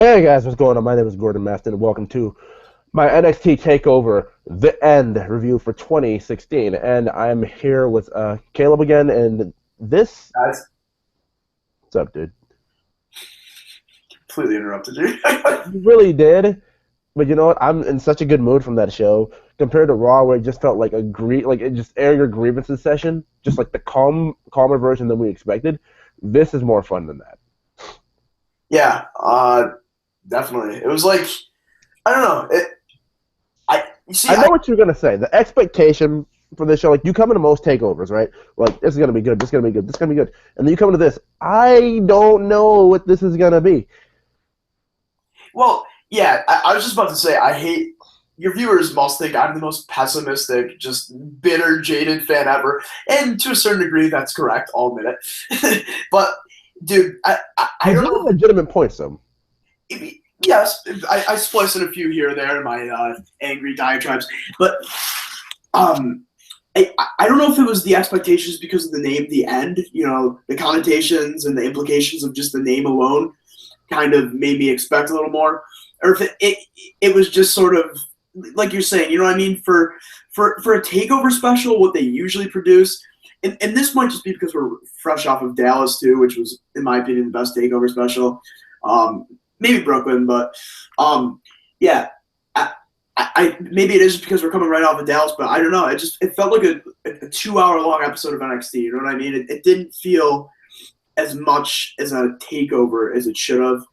Hey guys, what's going on? My name is Gordon Maston, and welcome to my NXT Takeover The End review for 2016. And I'm here with Caleb again, and this. Guys, What's up, dude? completely interrupted you. You really did, but you know what? I'm in such a good mood from that show compared to Raw, where it just felt like like it just air your grievances session, just like the calmer version than we expected. This is more fun than that. Yeah, definitely. It was like I don't know. I you see, I know what you're gonna say. The expectation for this show, like you come into most takeovers, right? Like this is gonna be good, this is gonna be good, this is gonna be good, and then you come into this. I don't know what this is gonna be. well, yeah. I was just about to say I hate your viewers must think I'm the most pessimistic, just bitter, jaded fan ever, and to a certain degree, that's correct. I'll admit it. But dude, I You don't do have know. legitimate points, though. Yes, I splice in a few here or there in my angry diatribes, but um, I don't know if it was the expectations because of the name, the end, the connotations and the implications of just the name alone kind of made me expect a little more, or if it was just sort of like you're saying, you know what I mean? For a takeover special, what they usually produce, and this might just be because we're fresh off of Dallas too, which was, in my opinion, the best takeover special. Maybe Brooklyn, but yeah, maybe it is because we're coming right off of Dallas, but I don't know. It felt like a 2 hour long episode of NXT. You know what I mean? It didn't feel as much as a takeover as it should have.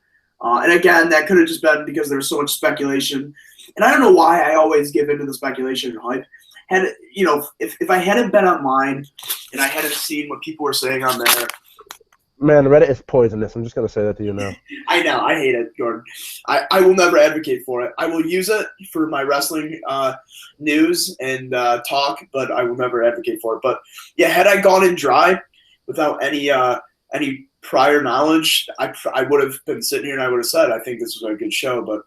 And again, that could have just been because there was so much speculation. And I don't know why I always give into the speculation and hype. Had if I hadn't been online and I hadn't seen what people were saying on there, Man, Reddit is poisonous. I'm just gonna say that to you now. I know I hate it, Jordan. I will never advocate for it. I will use it for my wrestling news and talk, but I will never advocate for it. But yeah, had I gone in dry without any prior knowledge, I would have been sitting here and I would have said I think this was a good show. But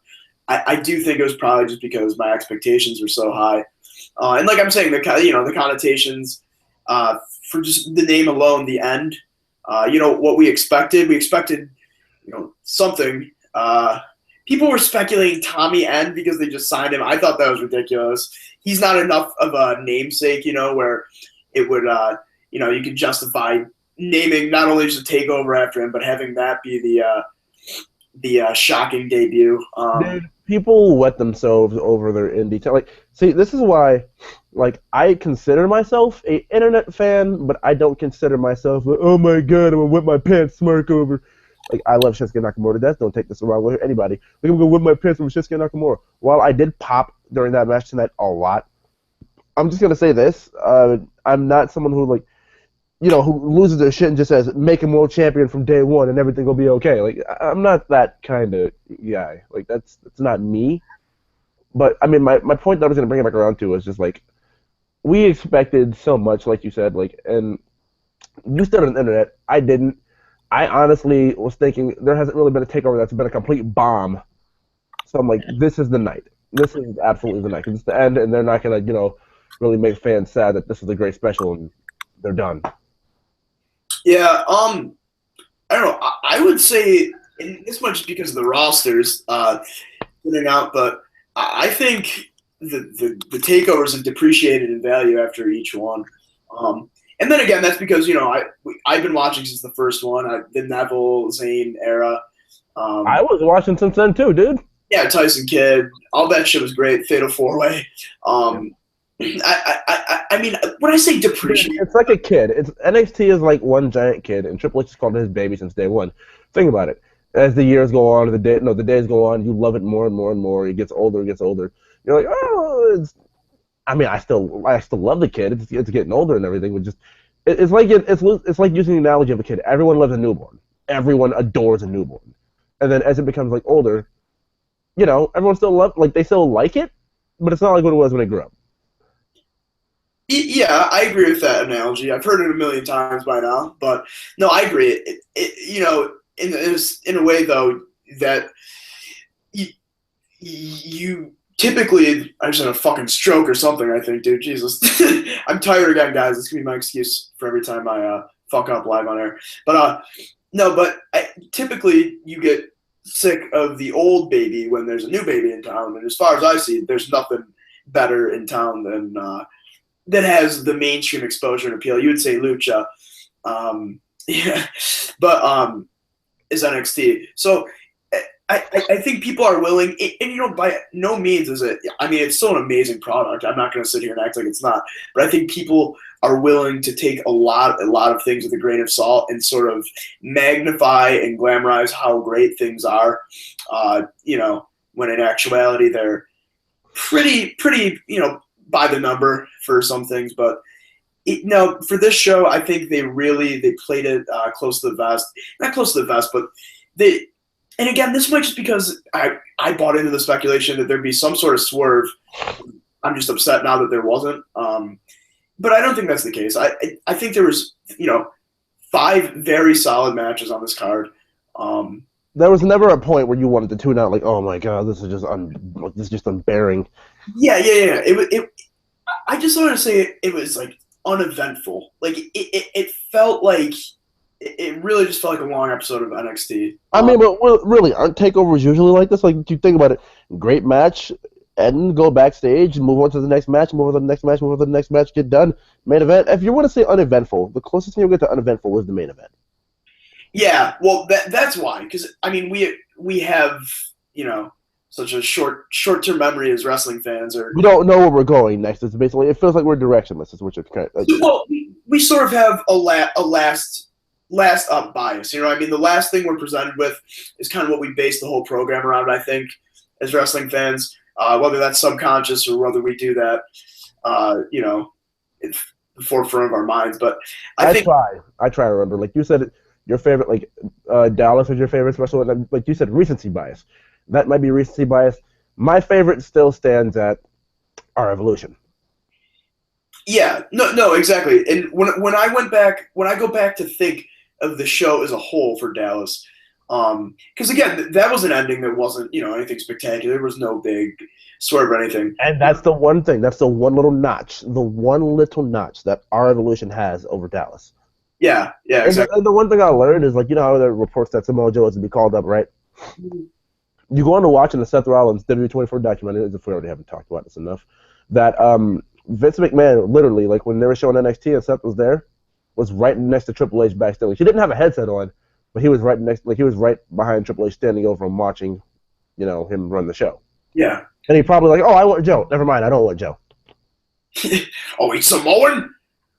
I do think it was probably just because my expectations were so high, and like I'm saying, the connotations for just the name alone, the end. What we expected. We expected, something. People were speculating Tommy End because they just signed him. I thought that was ridiculous. He's not enough of a namesake, where it would, you could justify naming not only just a takeover after him, but having that be the shocking debut. Dude, people wet themselves over their indie talent. Like, see, this is why, like, I consider myself a internet fan, but I don't consider myself, oh my god, I'm gonna whip my pants, smirk over. Like, I love Shinsuke Nakamura to death. Don't take this the wrong way, anybody. Like, I'm gonna whip my pants over Shinsuke Nakamura. While I did pop during that match tonight a lot, I'm just gonna say this: I'm not someone who who loses their shit and just says make him world champion from day one and everything will be okay. Like I'm not that kind of guy. Like that's not me. But I mean, my point that I was gonna bring it back around to was just like we expected so much, like you said, like and you started on the internet. I didn't. I honestly was thinking there hasn't really been a takeover that's been a complete bomb. So I'm like, this is the night. This is absolutely the night because it's the end, and they're not gonna really make fans sad that this is a great special and they're done. Yeah, I don't know. I would say, and this much because of the rosters thinning out, but I think the takeovers have depreciated in value after each one. And then again, that's because I've been watching since the first one, the Neville Zayn era. I was watching since then too, dude. Yeah, Tyson Kidd, all that shit was great. Fatal Four Way. Yeah. I mean, when I say Dude, depreciate, it's like a kid. It's NXT is like one giant kid, and Triple H has called it his baby since day one. Think about it. As the years go on, the days go on, you love it more and more and more. It gets older, it gets older. You're like, oh, I mean, I still love the kid. It's getting older and everything, but just it's like using the analogy of a kid. Everyone loves a newborn. Everyone adores a newborn, and then as it becomes like older, everyone still they still like it, but it's not like what it was when they grew up. yeah, I agree with that analogy. I've heard it a million times by now, but no, I agree. In a way though that you, you typically I just had a fucking stroke or something. I think, dude, Jesus, I'm tired again, guys. This can be my excuse for every time I fuck up live on air. But no, but typically you get sick of the old baby when there's a new baby in town. And as far as I see, there's nothing better in town than that has the mainstream exposure and appeal. You would say Lucha, yeah, but is NXT. So I think people are willing, and by no means is it. I mean, it's still an amazing product. I'm not going to sit here and act like it's not, but I think people are willing to take a lot of things with a grain of salt and sort of magnify and glamorize how great things are. When in actuality they're pretty, by the number for some things, but. For this show, I think they played it close to the vest. Not close to the vest, but they. And again, this might just because I bought into the speculation that there'd be some sort of swerve. I'm just upset now that there wasn't. But I don't think that's the case. I think there was 5 very solid matches on this card. There was never a point where you wanted to tune out, like, oh my god, this is just unbearing. Yeah. I just want to say it was like uneventful. Like it felt like it really just felt like a long episode of NXT. I mean, but really, aren't takeovers usually like this? Like, you think about it, great match, and go backstage and move on to the next match, move on to the next match, move on to the next match, get done. Main event. If you want to say uneventful, the closest thing you'll get to uneventful is the main event. Yeah, well, that's why. Because I mean, we have such a short-term memory as wrestling fans, or we don't know where we're going next. It's basically, it feels like we're directionless. Is what it's kind of. Well, we sort of have a last up bias. I mean, the last thing we're presented with is kind of what we base the whole program around. I think as wrestling fans, whether that's subconscious or whether we do that, it's the forefront of our minds. But I try to remember. Like you said, your favorite, like Dallas is your favorite special. Like you said, recency bias. That might be recency bias. My favorite still stands at our Evolution. Yeah, no, exactly. And when I go back to think of the show as a whole for Dallas, because again, that was an ending that wasn't anything spectacular. There was no big swerve or anything. And that's the one thing. That's the one little notch. The one little notch that our Evolution has over Dallas. Yeah, exactly. And the one thing I learned is, like, how there are reports that Samoa Joe is to be called up, right? Mm-hmm. You go on to watching the Seth Rollins WWE24 documentary, if we already haven't talked about this enough, that Vince McMahon, literally, like, when they were showing NXT and Seth was there, was right next to Triple H backstage. He didn't have a headset on, but he was right behind Triple H, standing over him, watching, him run the show. Yeah. And he probably like, oh, I want Joe. Never mind, I don't want Joe. Oh, he's Samoan?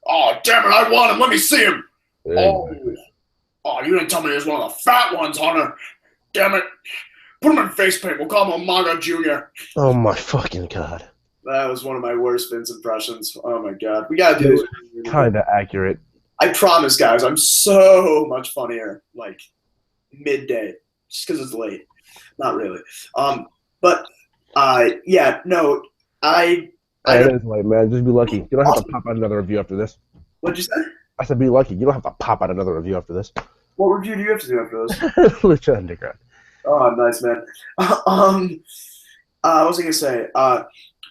Oh, damn it, I want him. Let me see him. Oh, you didn't tell me he was one of the fat ones, Hunter. Damn it. Put him in face paint. We'll call him Amaga Jr. Oh, my fucking God. That was one of my worst Vince impressions. Oh, my God. We got to do this. Kind of accurate. I promise, guys, I'm so much funnier, like, midday, just because it's late. Not really. Yeah, no, I it is late, man. Just be lucky. You don't have to pop out another review after this. What'd you say? I said be lucky. You don't have to pop out another review after this. What review do you have to do after this? Lucha Underground. Oh, nice, man. What was I going to say?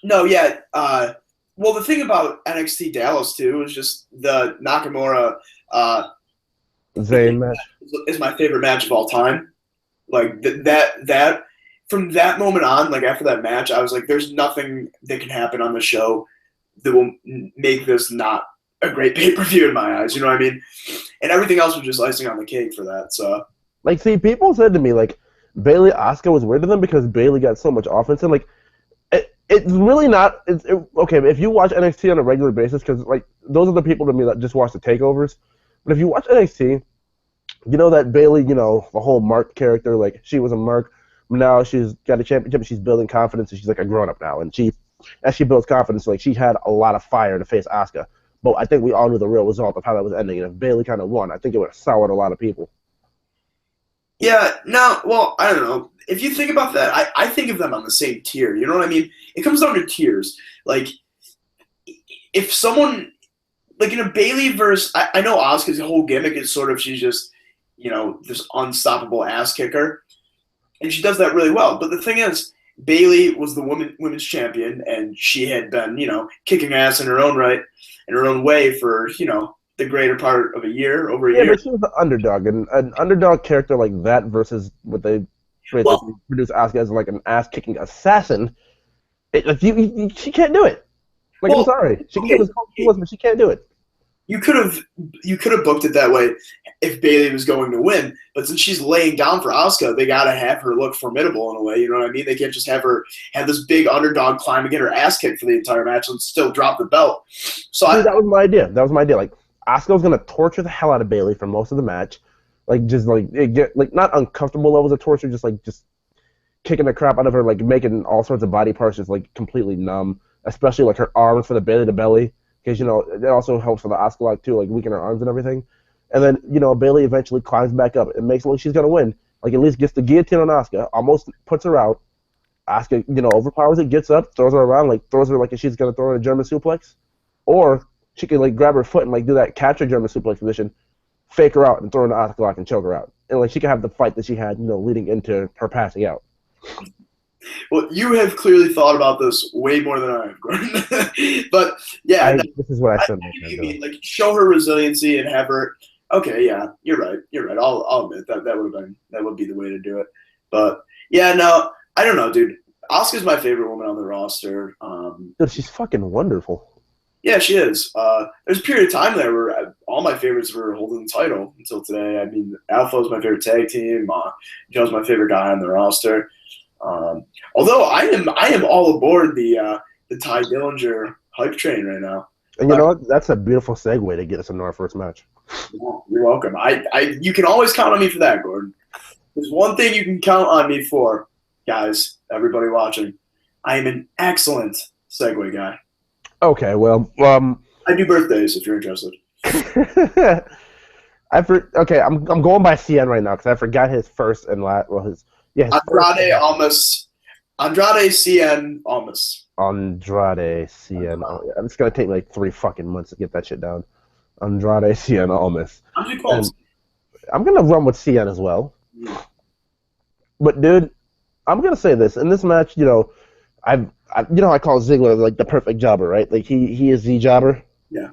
No, yeah. Well, the thing about NXT Dallas, too, is just the Nakamura Zayn match is my favorite match of all time. Like, that from that moment on, like, after that match, I was like, there's nothing that can happen on the show that will make this not a great pay-per-view in my eyes. You know what I mean? And everything else was just icing on the cake for that. So, like, see, people said to me, like, Bayley Asuka was weird to them because Bayley got so much offense, and, like, it's really not. Okay, if you watch NXT on a regular basis, because, like, those are the people to me that just watch the takeovers. But if you watch NXT, you know that Bayley, the whole Mark character, like, she was a Mark. Now she's got a championship, and she's building confidence, and she's like a grown-up now. And as she builds confidence, like, she had a lot of fire to face Asuka. But I think we all knew the real result of how that was ending. And if Bayley kind of won, I think it would have soured a lot of people. Yeah, no, well, I don't know. If you think about that, I think of them on the same tier. You know what I mean? It comes down to tiers. Like, if someone, like in a Bayley versus, I know Asuka's whole gimmick is sort of she's just, this unstoppable ass kicker. And she does that really well. But the thing is, Bayley was the women's champion, and she had been, kicking ass in her own right, in her own way for, the greater part of a year, over a year. Yeah, but she was the underdog, and an underdog character like that versus what they basically Well, produce Asuka as like an ass kicking assassin. Like she can't do it. Like I'm well, sorry, she can do okay. it as cold as she wants, but she can't do it. You could have booked it that way if Bayley was going to win, but since she's laying down for Asuka, they gotta have her look formidable in a way. You know what I mean? They can't just have her have this big underdog climb and get her ass kicked for the entire match and still drop the belt. So See, that was my idea. That was my idea. Like Asuka was gonna torture the hell out of Bayley for most of the match, like just like it get like not uncomfortable levels of torture, just kicking the crap out of her, like making all sorts of body parts just like completely numb, especially like her arms for the Bayley to belly, because it also helps for the Asuka lock too, like weaken her arms and everything. And then Bayley eventually climbs back up and makes it like she's gonna win. Like at least gets the guillotine on Asuka, almost puts her out. Asuka, overpowers it, gets up, throws her around, like throws her like if she's gonna throw her in a German suplex, or she could like grab her foot and like do that catch her German suplex position, fake her out and throw her in the Asuka lock and choke her out, and like she could have the fight that she had, leading into her passing out. well, you have clearly thought about this way more than I have, Gordon. But yeah, no, This is what I I said. get what you mean. Like show her resiliency and have her. Okay, yeah, you're right. You're right. I'll admit that would be the way to do it. But yeah, no, I don't know, dude. Asuka's my favorite woman on the roster. Dude, she's fucking wonderful. Yeah, she is. There's a period of time there where all my favorites were holding the title until today. I mean, Alpha was my favorite tag team. Joe's my favorite guy on the roster. Although I am all aboard the Ty Dillinger hype train right now. And you know what? That's a beautiful segue to get us into our first match. You're welcome. You can always count on me for that, Gordon. There's one thing you can count on me for, guys. Everybody watching, I am an excellent segue guy. Okay, well, I do birthdays if you're interested. okay, I'm going by CN right now because I forgot his first and last. Well, his Andrade CN Almas. Andrade CN. Oh, yeah, it's gonna take me like 3 fucking months to get that shit down. Andrade CN Almas. I'm gonna run with CN as well. Yeah. But dude, I'm gonna say this in this match. I call Ziggler like the perfect jobber, right? Like he is the jobber. Yeah.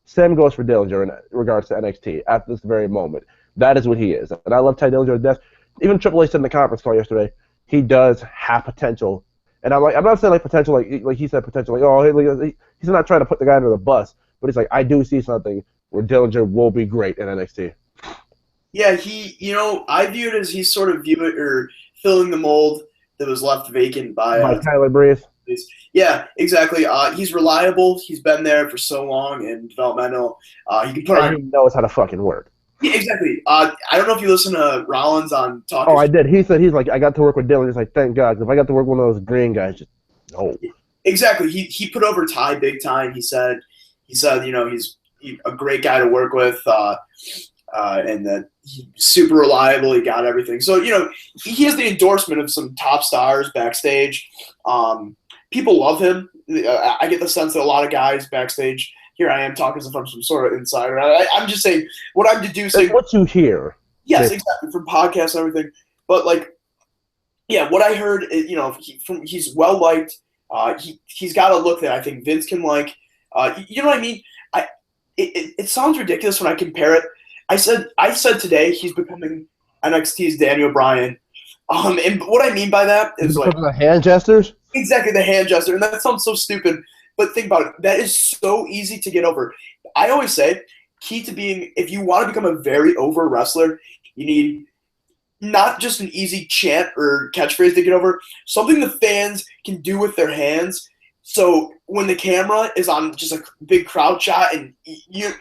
Same goes for Dillinger in regards to NXT at this very moment. That is what he is, and I love Ty Dillinger to death. Even Triple H said in the conference call yesterday, he does have potential, and I'm not saying like potential like he said potential like he's not trying to put the guy under the bus, but he's like I do see something where Dillinger will be great in NXT. Yeah, I view it as he's sort of filling the mold that was left vacant by Tyler Breeze. Yeah, exactly. He's reliable. He's been there for so long and developmental. He can put on. He knows how to fucking work. Yeah, exactly. I don't know if you listen to Rollins on Talk. Oh, I did. He said he's like I got to work with Dylan. He's like thank God. If I got to work with one of those green guys, just no. Exactly. He put over Ty big time. He said he's a great guy to work with. And that he's super reliable. He got everything. So, he has the endorsement of some top stars backstage. People love him. I get the sense that a lot of guys backstage, here I am talking from some sort of insider. I'm just saying what I'm deducing. That's what you hear. Yes, exactly, from podcasts and everything. But, what I heard, he's well-liked. He's got a look that I think Vince can like. You know what I mean? It sounds ridiculous when I compare it. I said today he's becoming NXT's Daniel Bryan. And what I mean by that is like the hand gestures? Exactly, the hand gesture. And that sounds so stupid, but think about it. That is so easy to get over. I always say, key to being, if you want to become a very over wrestler, you need not just an easy chant or catchphrase to get over, something the fans can do with their hands. So when the camera is on just a big crowd shot and you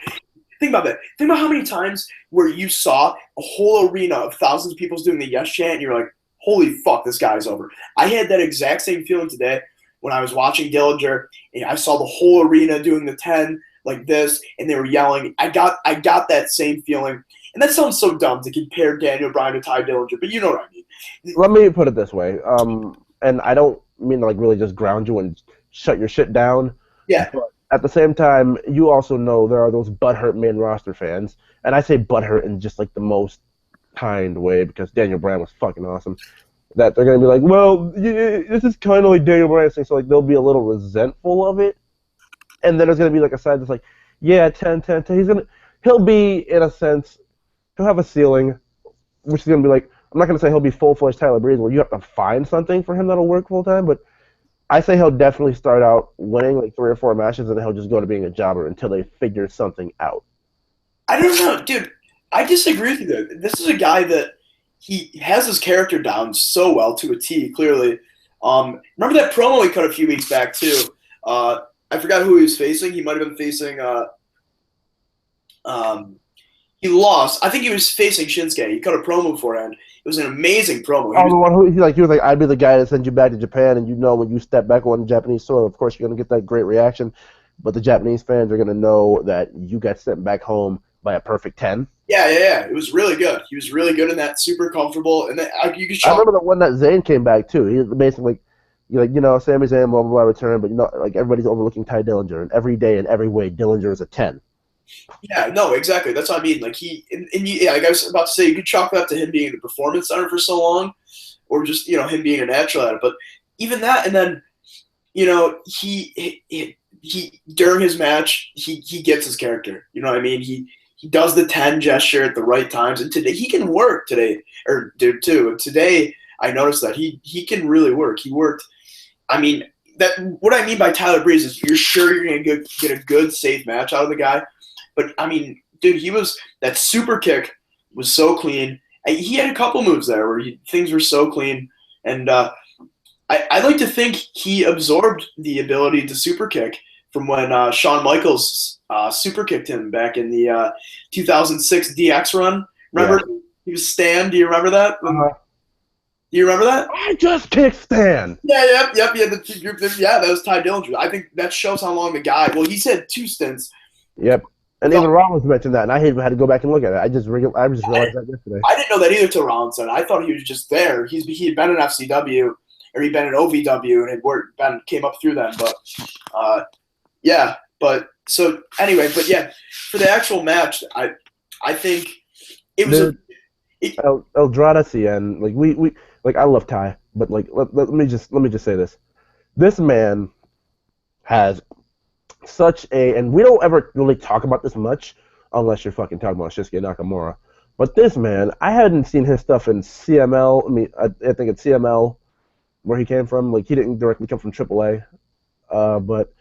think about that. Think about how many times where you saw a whole arena of thousands of people doing the yes chant and you're like, holy fuck, this guy's over. I had that exact same feeling today when I was watching Dillinger and I saw the whole arena doing the 10 like this and they were yelling. I got that same feeling. And that sounds so dumb to compare Daniel Bryan to Ty Dillinger, but you know what I mean. Let me put it this way. And I don't mean to like really just ground you and shut your shit down. Yeah. But at the same time, you also know there are those butthurt main roster fans, and I say butthurt in just like the most kind way because Daniel Bryan was fucking awesome. That they're gonna be like, well, this is kind of like Daniel Bryan's thing, so like they'll be a little resentful of it, and then there's gonna be like a side that's like, yeah, 10, 10, 10. He'll be in a sense, he'll have a ceiling, which is gonna be like, I'm not going to say he'll be full-fledged Tyler Breeze where you have to find something for him that'll work full-time, but I say he'll definitely start out winning like 3 or 4 matches, and then he'll just go to being a jobber until they figure something out. I don't know, dude. I disagree with you there. This is a guy that he has his character down so well to a T, clearly. Remember that promo he cut a few weeks back, too? I forgot who he was facing. He might have been facing he lost. I think he was facing Shinsuke. He cut a promo beforehand. It was an amazing promo. The one who he was like, I'd be the guy that sends you back to Japan, and when you step back on Japanese soil, of course you're gonna get that great reaction, but the Japanese fans are gonna know that you got sent back home by a perfect 10. Yeah. It was really good. He was really good in that, super comfortable, and then you could. I remember the one that Zayn came back too. He was basically Sami Zayn, blah blah blah, return, but everybody's overlooking Ty Dillinger, and every day in every way, Dillinger is a 10. Yeah, no, exactly. That's what I mean. Like like I was about to say, you could chalk that to him being the performance center for so long, or just him being a natural at it. But even that, and then he during his match, he gets his character. You know what I mean? He does the 10 gesture at the right times, and today he can work today, or did too. And today I noticed that he can really work. He worked. I mean, what I mean by Tyler Breeze is you're sure you're gonna get a good, safe match out of the guy. But, I mean, dude, that super kick was so clean. He had a couple moves there where things were so clean. And I like to think he absorbed the ability to super kick from when Shawn Michaels super kicked him back in the 2006 DX run. Remember? Yeah. He was Stan. Do you remember that? Uh-huh. Do you remember that? I just kicked Stan. Yeah. Yeah, that was Ty Dillinger. I think that shows how long the guy – well, he's had 2 stints. Yep. And even Rollins mentioned that, and I had to go back and look at it. I just realized that yesterday. I didn't know that either till Rollins said it. I thought he was just there. He had been in FCW, or he'd been in OVW, and came up through them. But, yeah. But, so, anyway, but yeah, for the actual match, I think it was Eldrada Cien, like, I love Ty, but, like, let me just say this. This man has such and we don't ever really talk about this much unless you're fucking talking about Shinsuke Nakamura. But this man, I hadn't seen his stuff in CML. I mean, I think it's CML where he came from. Like, he didn't directly come from AAA. But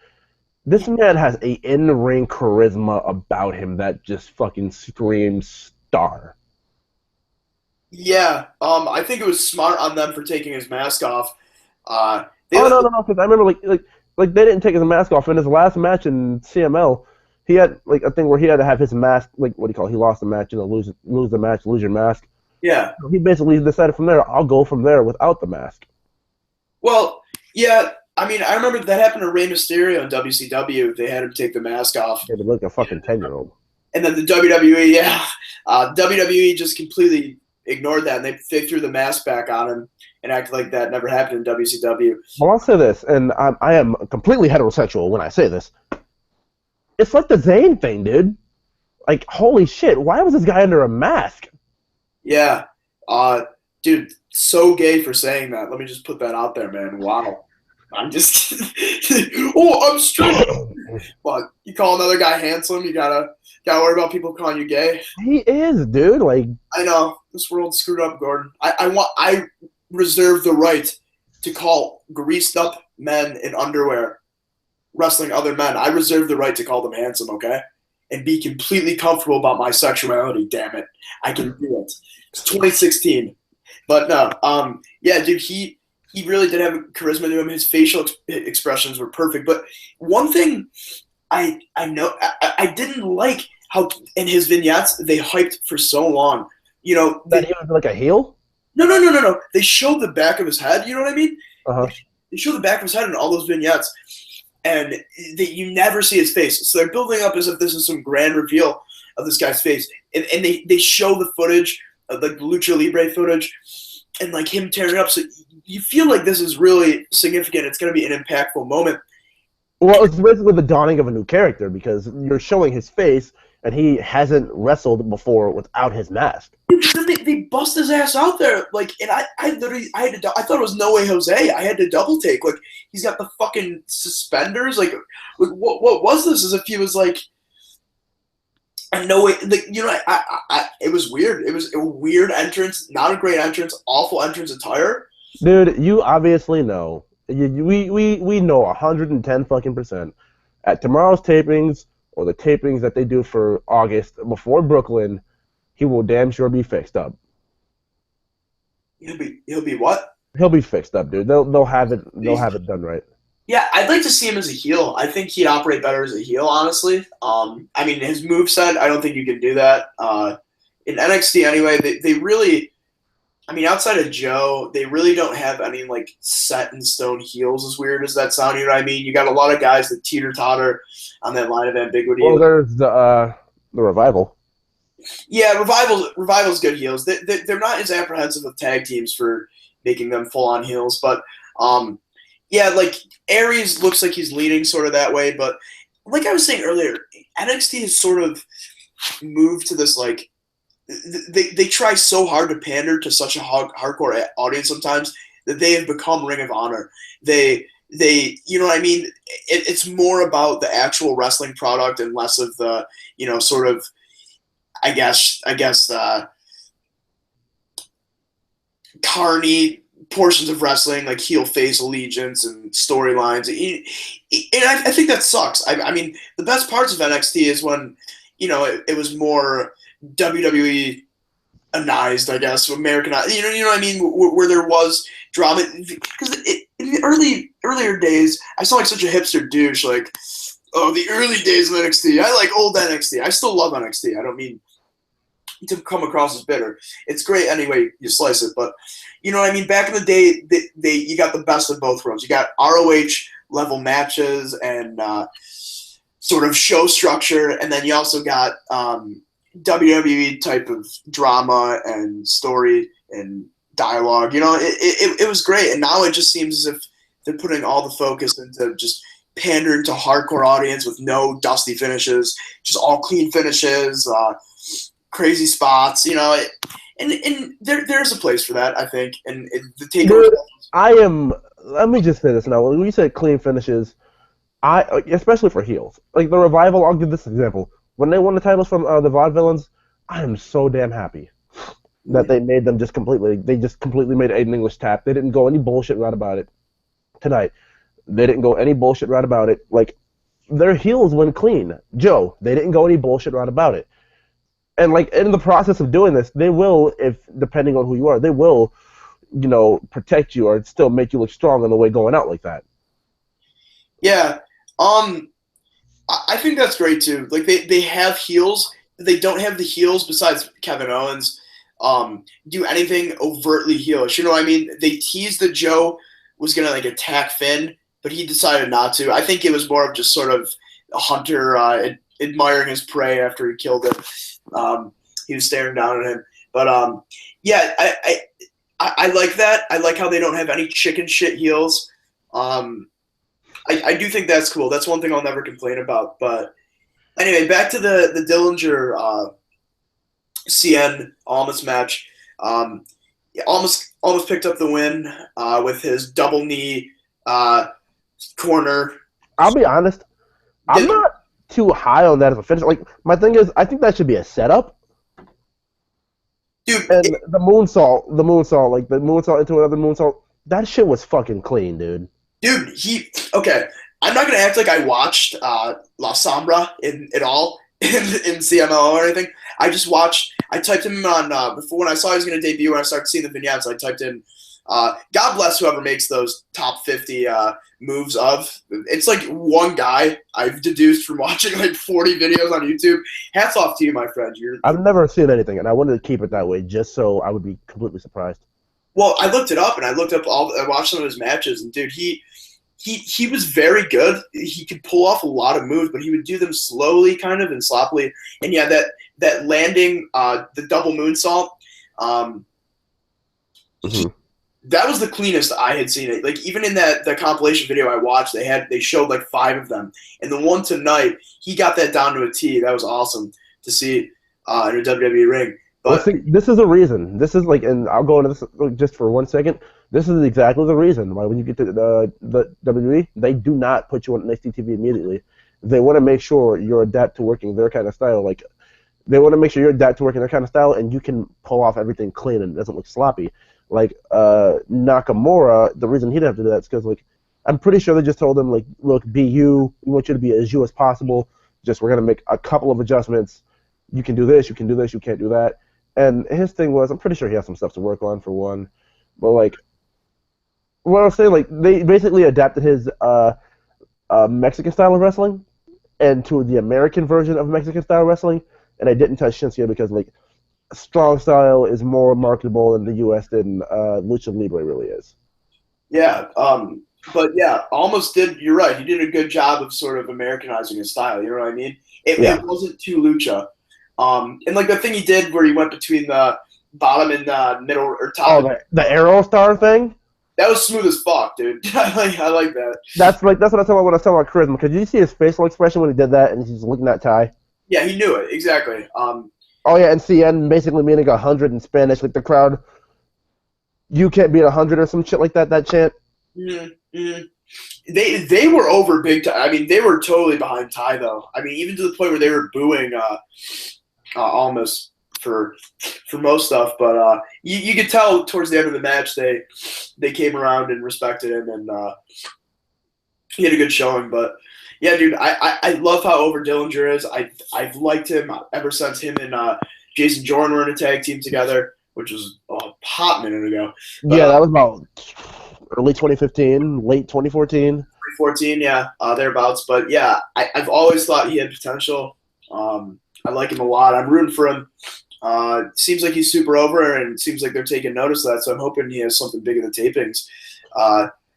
this man has a in-ring charisma about him that just fucking screams star. Yeah, I think it was smart on them for taking his mask off. No, because I remember like they didn't take his mask off in his last match in CML. He had like a thing where he had to have his mask, like what do you call it? He lost the match, lose the match, lose your mask. Yeah. So he basically decided from there, I'll go from there without the mask. Well, yeah, I mean, I remember that happened to Rey Mysterio in WCW. They had him take the mask off. He had to look like a fucking 10-year-old. And then the WWE, WWE just completely ignored that, and they threw the mask back on him and acted like that never happened in WCW. Well, I'll say this, and I am completely heterosexual when I say this. It's like the Zayn thing, dude. Like, holy shit, why was this guy under a mask? Yeah. Dude, so gay for saying that. Let me just put that out there, man. Wow. I'm just oh, I'm straight. But you call another guy handsome, you gotta worry about people calling you gay. He is, dude. Like, I know. This world's screwed up, Gordon. I reserve the right to call greased up men in underwear wrestling other men. I reserve the right to call them handsome, okay? And be completely comfortable about my sexuality, damn it. I can do it. It's 2016. But no, yeah, dude, he really did have charisma to him. His facial expressions were perfect. But one thing I know I didn't like how in his vignettes they hyped for so long. You know, that he was like a heel? No. They showed the back of his head. You know what I mean? Uh-huh. They show the back of his head in all those vignettes, and you never see his face. So they're building up as if this is some grand reveal of this guy's face, and they show the footage, like the Lucha Libre footage, and like him tearing it up. So you feel like this is really significant. It's going to be an impactful moment. Well, it's basically the dawning of a new character because you're showing his face, and he hasn't wrestled before without his mask. Then they bust his ass out there, like, and I thought it was No Way Jose. I had to double take, like, he's got the fucking suspenders, like what was this? As if he was like no way, like it was weird. It was a weird entrance, not a great entrance, awful entrance attire. Dude, you obviously know. We know 110 fucking percent. At tomorrow's tapings or the tapings that they do for August before Brooklyn, he will damn sure be fixed up. He'll be what? He'll be fixed up, dude. They'll have it done right. Yeah, I'd like to see him as a heel. I think he'd operate better as a heel, honestly. I mean, his moveset, I don't think you can do that. In NXT anyway, they really, I mean, outside of Joe, they really don't have any like set in stone heels. As weird as that sounds, you know what I mean? You got a lot of guys that teeter totter on that line of ambiguity. Well, there's the Revival. Yeah, Revival's good heels. They're not as apprehensive of tag teams for making them full on heels, but yeah, like Aries looks like he's leaning sort of that way, but like I was saying earlier, NXT has sort of moved to this like they try so hard to pander to such a hardcore audience sometimes that they have become Ring of Honor. They you know what I mean? It's more about the actual wrestling product and less of the sort of I guess carny portions of wrestling like heel face allegiance and storylines, and I think that sucks. I mean, the best parts of NXT is when it was more WWE-anized, I guess, Americanized. You know what I mean, where there was drama. Because in the earlier days, I sound like such a hipster douche. Like, oh, the early days of NXT. I like old NXT. I still love NXT. I don't mean to come across as bitter. It's great anyway you slice it, but you know what I mean? Back in the day, you got the best of both worlds. You got ROH level matches and sort of show structure, and then you also got WWE type of drama and story and dialogue. It was great, and now it just seems as if they're putting all the focus into just pandering to hardcore audience with no dusty finishes, just all clean finishes, crazy spots, and there's a place for that, I think. And the takeover. Dude, let me just say this now. When you said clean finishes, especially for heels, like the Revival, I'll give this example. When they won the titles from the Vaudevillains, I am so damn happy that they made them just completely made Aiden English tap. They didn't go any bullshit route about it tonight. They didn't go any bullshit route about it. Like, their heels went clean. Joe, they didn't go any bullshit route about it. And like in the process of doing this, they will, if depending on who you are, they will, protect you or still make you look strong on the way going out like that. Yeah, I think that's great too. Like they have heels, but they don't have the heels besides Kevin Owens. Do anything overtly heelish? You know what I mean? They teased that Joe was gonna like attack Finn, but he decided not to. I think it was more of just sort of a hunter admiring his prey after he killed him. He was staring down at him, but yeah, I like that. I like how they don't have any chicken shit heels. I do think that's cool. That's one thing I'll never complain about. But anyway, back to the Dillinger CN Almas match. Almost picked up the win with his double knee corner. I'll be honest, I'm not too high on that as a finish. Like, my thing is, I think that should be a setup. Dude, and the moonsault into another moonsault, that shit was fucking clean, dude. Dude, okay. I'm not gonna act like I watched La Sombra at all in CMLL or anything. I typed him on before when I saw he was gonna debut. When I started seeing the vignettes, I typed in God bless whoever makes those top 50 moves of. It's like one guy I've deduced from watching like 40 videos on YouTube. Hats off to you, my friend. I've never seen anything, and I wanted to keep it that way just so I would be completely surprised. Well, I looked it up, and I watched some of his matches, and dude, he was very good. He could pull off a lot of moves, but he would do them slowly, kind of, and sloppily. And yeah, that landing, the double moonsault, that was the cleanest I had seen it. Like, even in that compilation video I watched, they showed like 5 of them, and the one tonight, he got that down to a T. That was awesome to see in a WWE ring. But see, this is the reason. This is like, and I'll go into this just for 1 second. This is exactly the reason why when you get to the WWE, they do not put you on NXT TV immediately. They want to make sure you're adapt to working their kind of style. Like, They want to make sure you're adapted to work in their kind of style, and you can pull off everything clean and it doesn't look sloppy. Like Nakamura, the reason he didn't have to do that is because like I'm pretty sure they just told him like, look, be you. We want you to be as you as possible. Just we're gonna make a couple of adjustments. You can do this. You can do this. You can't do that. And his thing was, I'm pretty sure he has some stuff to work on for one, but like what I was saying, like they basically adapted his Mexican style of wrestling into the American version of Mexican style wrestling, and I didn't touch Shinsuke because like strong style is more marketable in the U.S. than Lucha Libre really is. Yeah, but yeah, almost did. You're right. He did a good job of sort of Americanizing his style. You know what I mean? It wasn't too lucha. And like the thing he did where he went between the bottom and middle or top. Oh, the Arrow Star thing. That was smooth as fuck, dude. I like that. That's what I told when I was talking about charisma. Because you see his facial expression when he did that, and he's looking at Ty. Yeah, he knew it exactly. Oh yeah, and CN basically meaning 100 in Spanish, like the crowd. You can't beat 100 or some shit like that. That chant. Mm-hmm. They were over big time. I mean, they were totally behind Ty though. I mean, even to the point where they were booing almost for most stuff. But you could tell towards the end of the match they came around and respected him, and he had a good showing. But yeah, dude, I love how over Dillinger is. I've liked him ever since him and Jason Jordan were in a tag team together, which was a hot minute ago. But, yeah, that was about early 2015, late 2014. 2014, yeah, thereabouts. But yeah, I've always thought he had potential. I like him a lot. I'm rooting for him. Seems like he's super over, and it seems like they're taking notice of that. So I'm hoping he has something big in the tapings.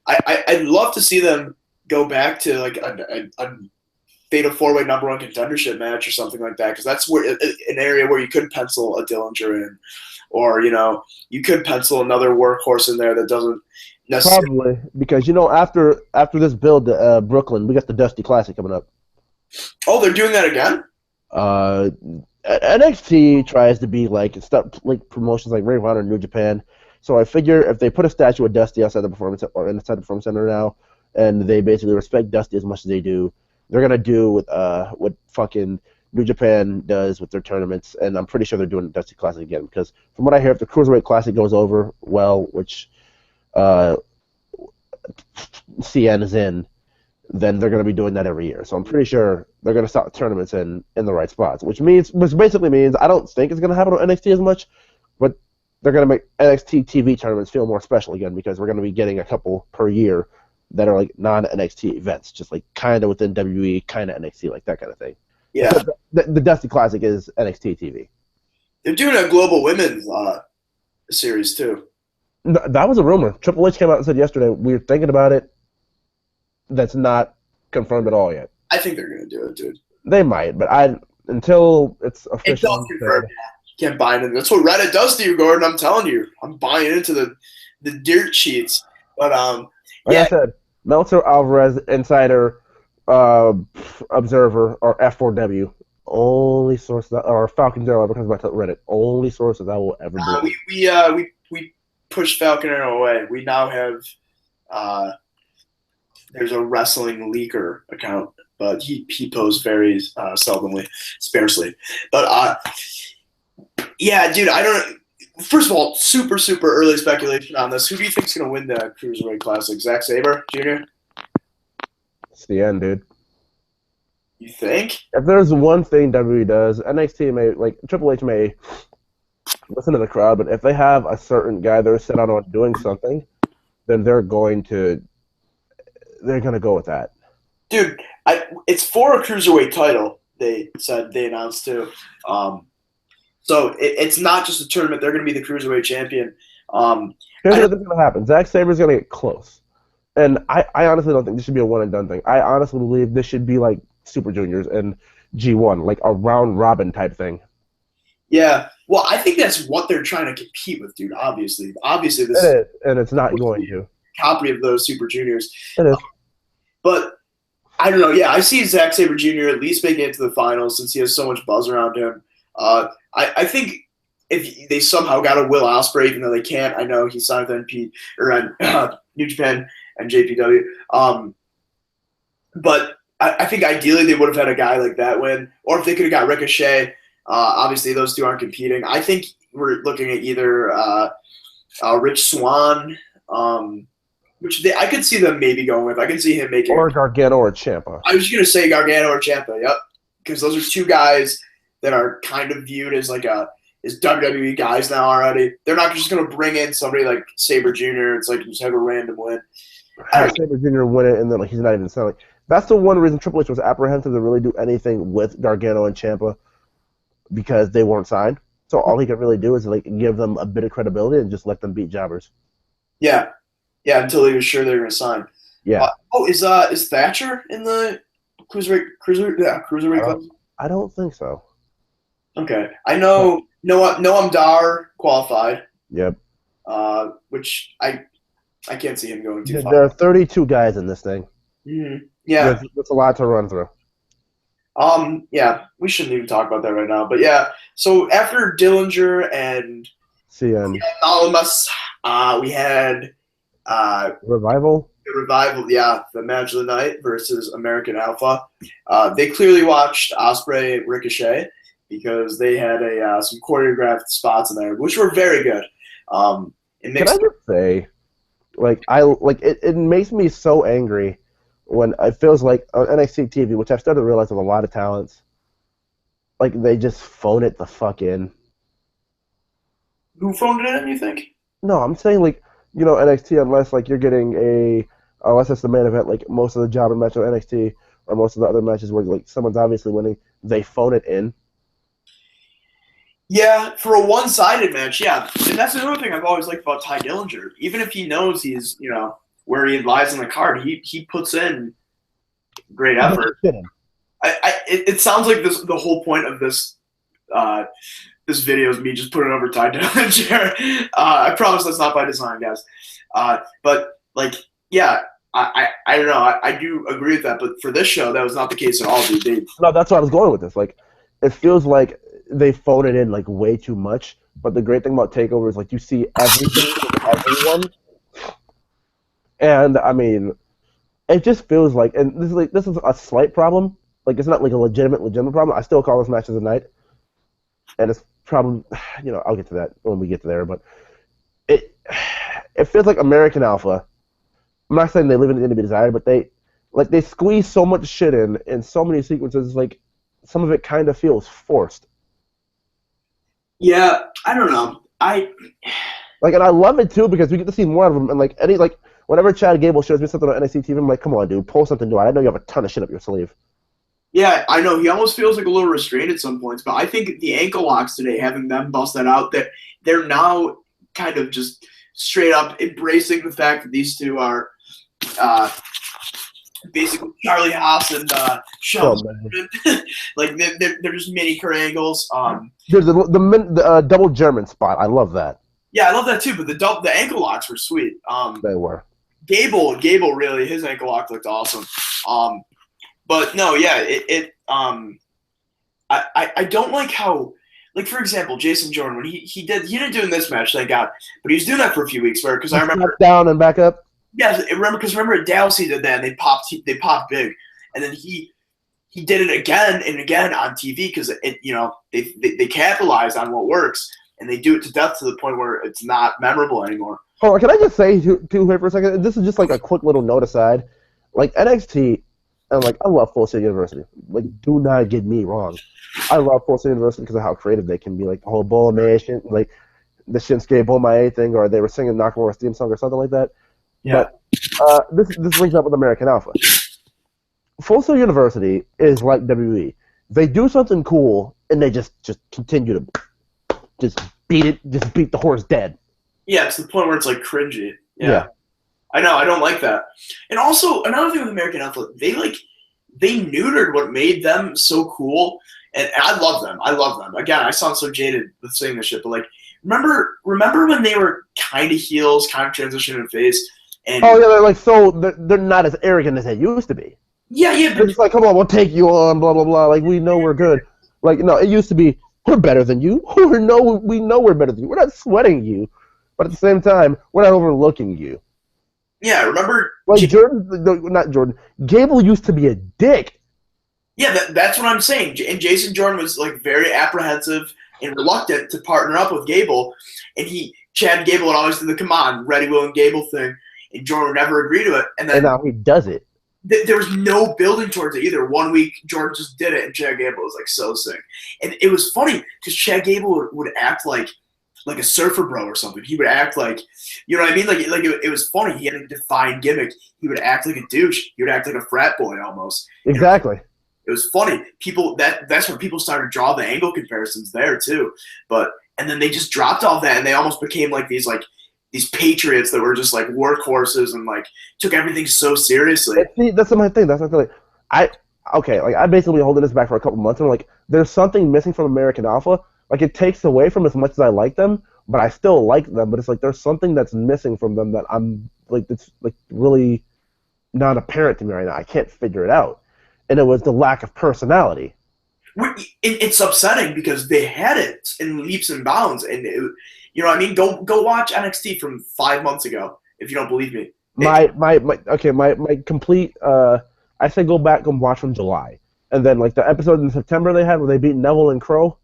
I'd love to see them go back to like a fatal four-way number one contendership match or something like that, because that's where an area where you could pencil a Dillinger in, or you could pencil another workhorse in there that doesn't necessarily. Probably because after this build to Brooklyn, we got the Dusty Classic coming up. Oh, they're doing that again? NXT tries to be like stuff like promotions like Ring of Honor, New Japan. So I figure if they put a statue of Dusty outside the performance or inside the performance center now, and they basically respect Dusty as much as they do, they're gonna do with what fucking New Japan does with their tournaments, and I'm pretty sure they're doing the Dusty Classic again because from what I hear, if the Cruiserweight Classic goes over well, which CN is in, then they're going to be doing that every year. So I'm pretty sure they're going to start tournaments in the right spots, which basically means I don't think it's going to happen on NXT as much, but they're going to make NXT TV tournaments feel more special again because we're going to be getting a couple per year that are like non-NXT events, just like kind of within WWE, kind of NXT, like that kind of thing. Yeah. So the Dusty Classic is NXT TV. They're doing a global women's series too. That was a rumor. Triple H came out and said yesterday, we're thinking about it. That's not confirmed at all yet. I think they're going to do it, dude. They might, but until it's official. It's confirmed. You can't buy into. That's what Reddit does to you, Gordon. I'm telling you. I'm buying into the dirt sheets. But like I said, Meltzer, Alvarez, Insider, Observer, or F4W. Only sources, or Falcon Zero ever comes back to Reddit. Only sources I will ever believe. We pushed Falcon Arrow away. We now have there's a wrestling leaker account, but he posts very seldomly, sparsely. But yeah, dude, I don't. First of all, super early speculation on this. Who do you think's gonna win the Cruiserweight Classic? Zack Sabre Jr. It's the end, dude. You think? If there's one thing WWE does, NXT may, like Triple H may listen to the crowd, but if they have a certain guy they're set on doing something, then they're going to go with that. Dude, it's for a Cruiserweight title, they announced too. So it's not just a tournament. They're going to be the Cruiserweight champion. Here's what's going to happen. Zack Saber's going to get close. And I honestly don't think this should be a one-and-done thing. I honestly believe this should be like Super Juniors and G1, like a round-robin type thing. Yeah. Well, I think that's what they're trying to compete with, dude, obviously. Obviously, this is, and it's not going to. Copy of those Super Juniors. It is. But I don't know. Yeah, I see Zack Sabre Jr. at least making it to the finals since he has so much buzz around him. I think if they somehow got a Will Ospreay, even though they can't, I know he signed with NP or New Japan and JPW. But I think ideally they would have had a guy like that win, or if they could have got Ricochet Obviously, those two aren't competing. I think we're looking at either Rich Swann, I could see them maybe going with. I could see him making. Or Gargano or Ciampa. I was just gonna say Gargano or Ciampa. Yep, because those are two guys that are kind of viewed as as WWE guys now already. They're not just gonna bring in somebody like Sabre Jr. It's like just have a random win. Have Sabre Jr. win it, and then he's not even selling. That's the one reason Triple H was apprehensive to really do anything with Gargano and Ciampa, because they weren't signed. So all he could really do is give them a bit of credibility and just let them beat jobbers. Yeah, until he was sure they were gonna sign. Yeah. Is Thatcher in the cruiserweight club? I don't think so. Okay, I know Noam Dar qualified. Yep. Which I can't see him going too far. There are 32 guys in this thing. Mm-hmm. Yeah. That's a lot to run through. Yeah, we shouldn't even talk about that right now. But yeah, so after Dillinger and Almas, we had Revival. The Revival, yeah, the match of the night versus American Alpha. They clearly watched Ospreay and Ricochet because they had some choreographed spots in there, which were very good. Can I just say, it makes me so angry when it feels like on NXT TV, which I've started to realize with a lot of talents, they just phone it the fuck in. Who phoned it in, you think? No, I'm saying NXT, unless you're getting unless it's the main event, most of the jobber match on NXT or most of the other matches where someone's obviously winning, they phone it in. Yeah, for a one-sided match, yeah. And that's another thing I've always liked about Ty Dillinger. Even if he knows he's, where he lies on the card, he puts in great effort. It sounds like the whole point of this this video is me just putting over Ty Dillinger. I promise that's not by design, guys. But yeah, I don't know. I do agree with that, but for this show, that was not the case at all. No, that's where I was going with this. It feels like they phone it in way too much. But the great thing about Takeover is you see everything from everyone. And I mean, it just feels and this is a slight problem. It's not a legitimate problem. I still call this match of the night, and it's problem. I'll get to that when we get there. But it feels like American Alpha. I'm not saying they leave anything to be desired, but they squeeze so much shit in so many sequences. Some of it kind of feels forced. Yeah, I don't know. And I love it too because we get to see more of them. And whenever Chad Gable shows me something on NXT TV, I'm like, come on, dude, pull something new. I know you have a ton of shit up your sleeve. Yeah, I know. He almost feels a little restrained at some points, but I think the ankle locks today, having them bust that out, they're now kind of just straight up embracing the fact that these two are basically Charlie Haas and Sean. They're just mini Kurt Angles. There's the double German spot. I love that. Yeah, I love that too. But the ankle locks were sweet. They were. Gable really, his ankle lock looked awesome. But no, yeah, I don't like how, for example, Jason Jordan, when he didn't do it in this match, thank God, but he was doing that for a few weeks, because I remember down and back up. Yeah, remember at Dallas he did that, and they popped big, and then he did it again and again on TV because they capitalize on what works, and they do it to death to the point where it's not memorable anymore. Hold on, can I just say too here for a second? This is just a quick little note aside. NXT, and I love Full Sail University. Do not get me wrong. I love Full Sail University because of how creative they can be. The whole Bulmae, the Shinsuke Bulmae thing, or they were singing Nakamura's theme song or something like that. Yeah. But this links up with American Alpha. Full Sail University is like WWE. They do something cool, and they just continue to just beat the horse dead. Yeah, it's the point where it's cringy. Yeah. I know, I don't like that. And also, another thing with American Alpha, they neutered what made them so cool, and I love them. Again, I sound so jaded with saying this shit, but remember when they were kind of heels, kind of transitioning to face, and they're not as arrogant as they used to be. Yeah, but it's come on, we'll take you on, blah blah blah. We know we're good. No, it used to be we're better than you. We know we're better than you. We're not sweating you, but at the same time, we're not overlooking you. Yeah, remember not Jordan. Gable used to be a dick. Yeah, that's what I'm saying. And Jason Jordan was like very apprehensive and reluctant to partner up with Gable, and Chad Gable would always do the "come on, ready, willing, Gable" thing, and Jordan would never agree to it. And And then now he does it. there was no building towards it either. One week Jordan just did it, and Chad Gable was like so sick, and it was funny because Chad Gable would act like a surfer bro or something. He would act like, you know what I mean? Like it was funny. He had a defined gimmick. He would act like a douche. He would act like a frat boy almost. Exactly. It was funny. People that's when people started to draw the angle comparisons there too. And then they just dropped all that and they almost became like these patriots that were just like workhorses and like took everything so seriously. See, that's my thing. That's my thing. Like, I basically been holding this back for a couple months, and I'm like, there's something missing from American Alpha. Like, it takes away from as much as I like them, but I still like them. But it's like there's something that's missing from them that I'm like, it's like really not apparent to me right now. I can't figure it out, and it was the lack of personality. It's upsetting because they had it in leaps and bounds, and you know what I mean. Go watch NXT from 5 months ago if you don't believe me. My complete I say go back and watch from July, and then like the episode in September they had where they beat Neville and Crow.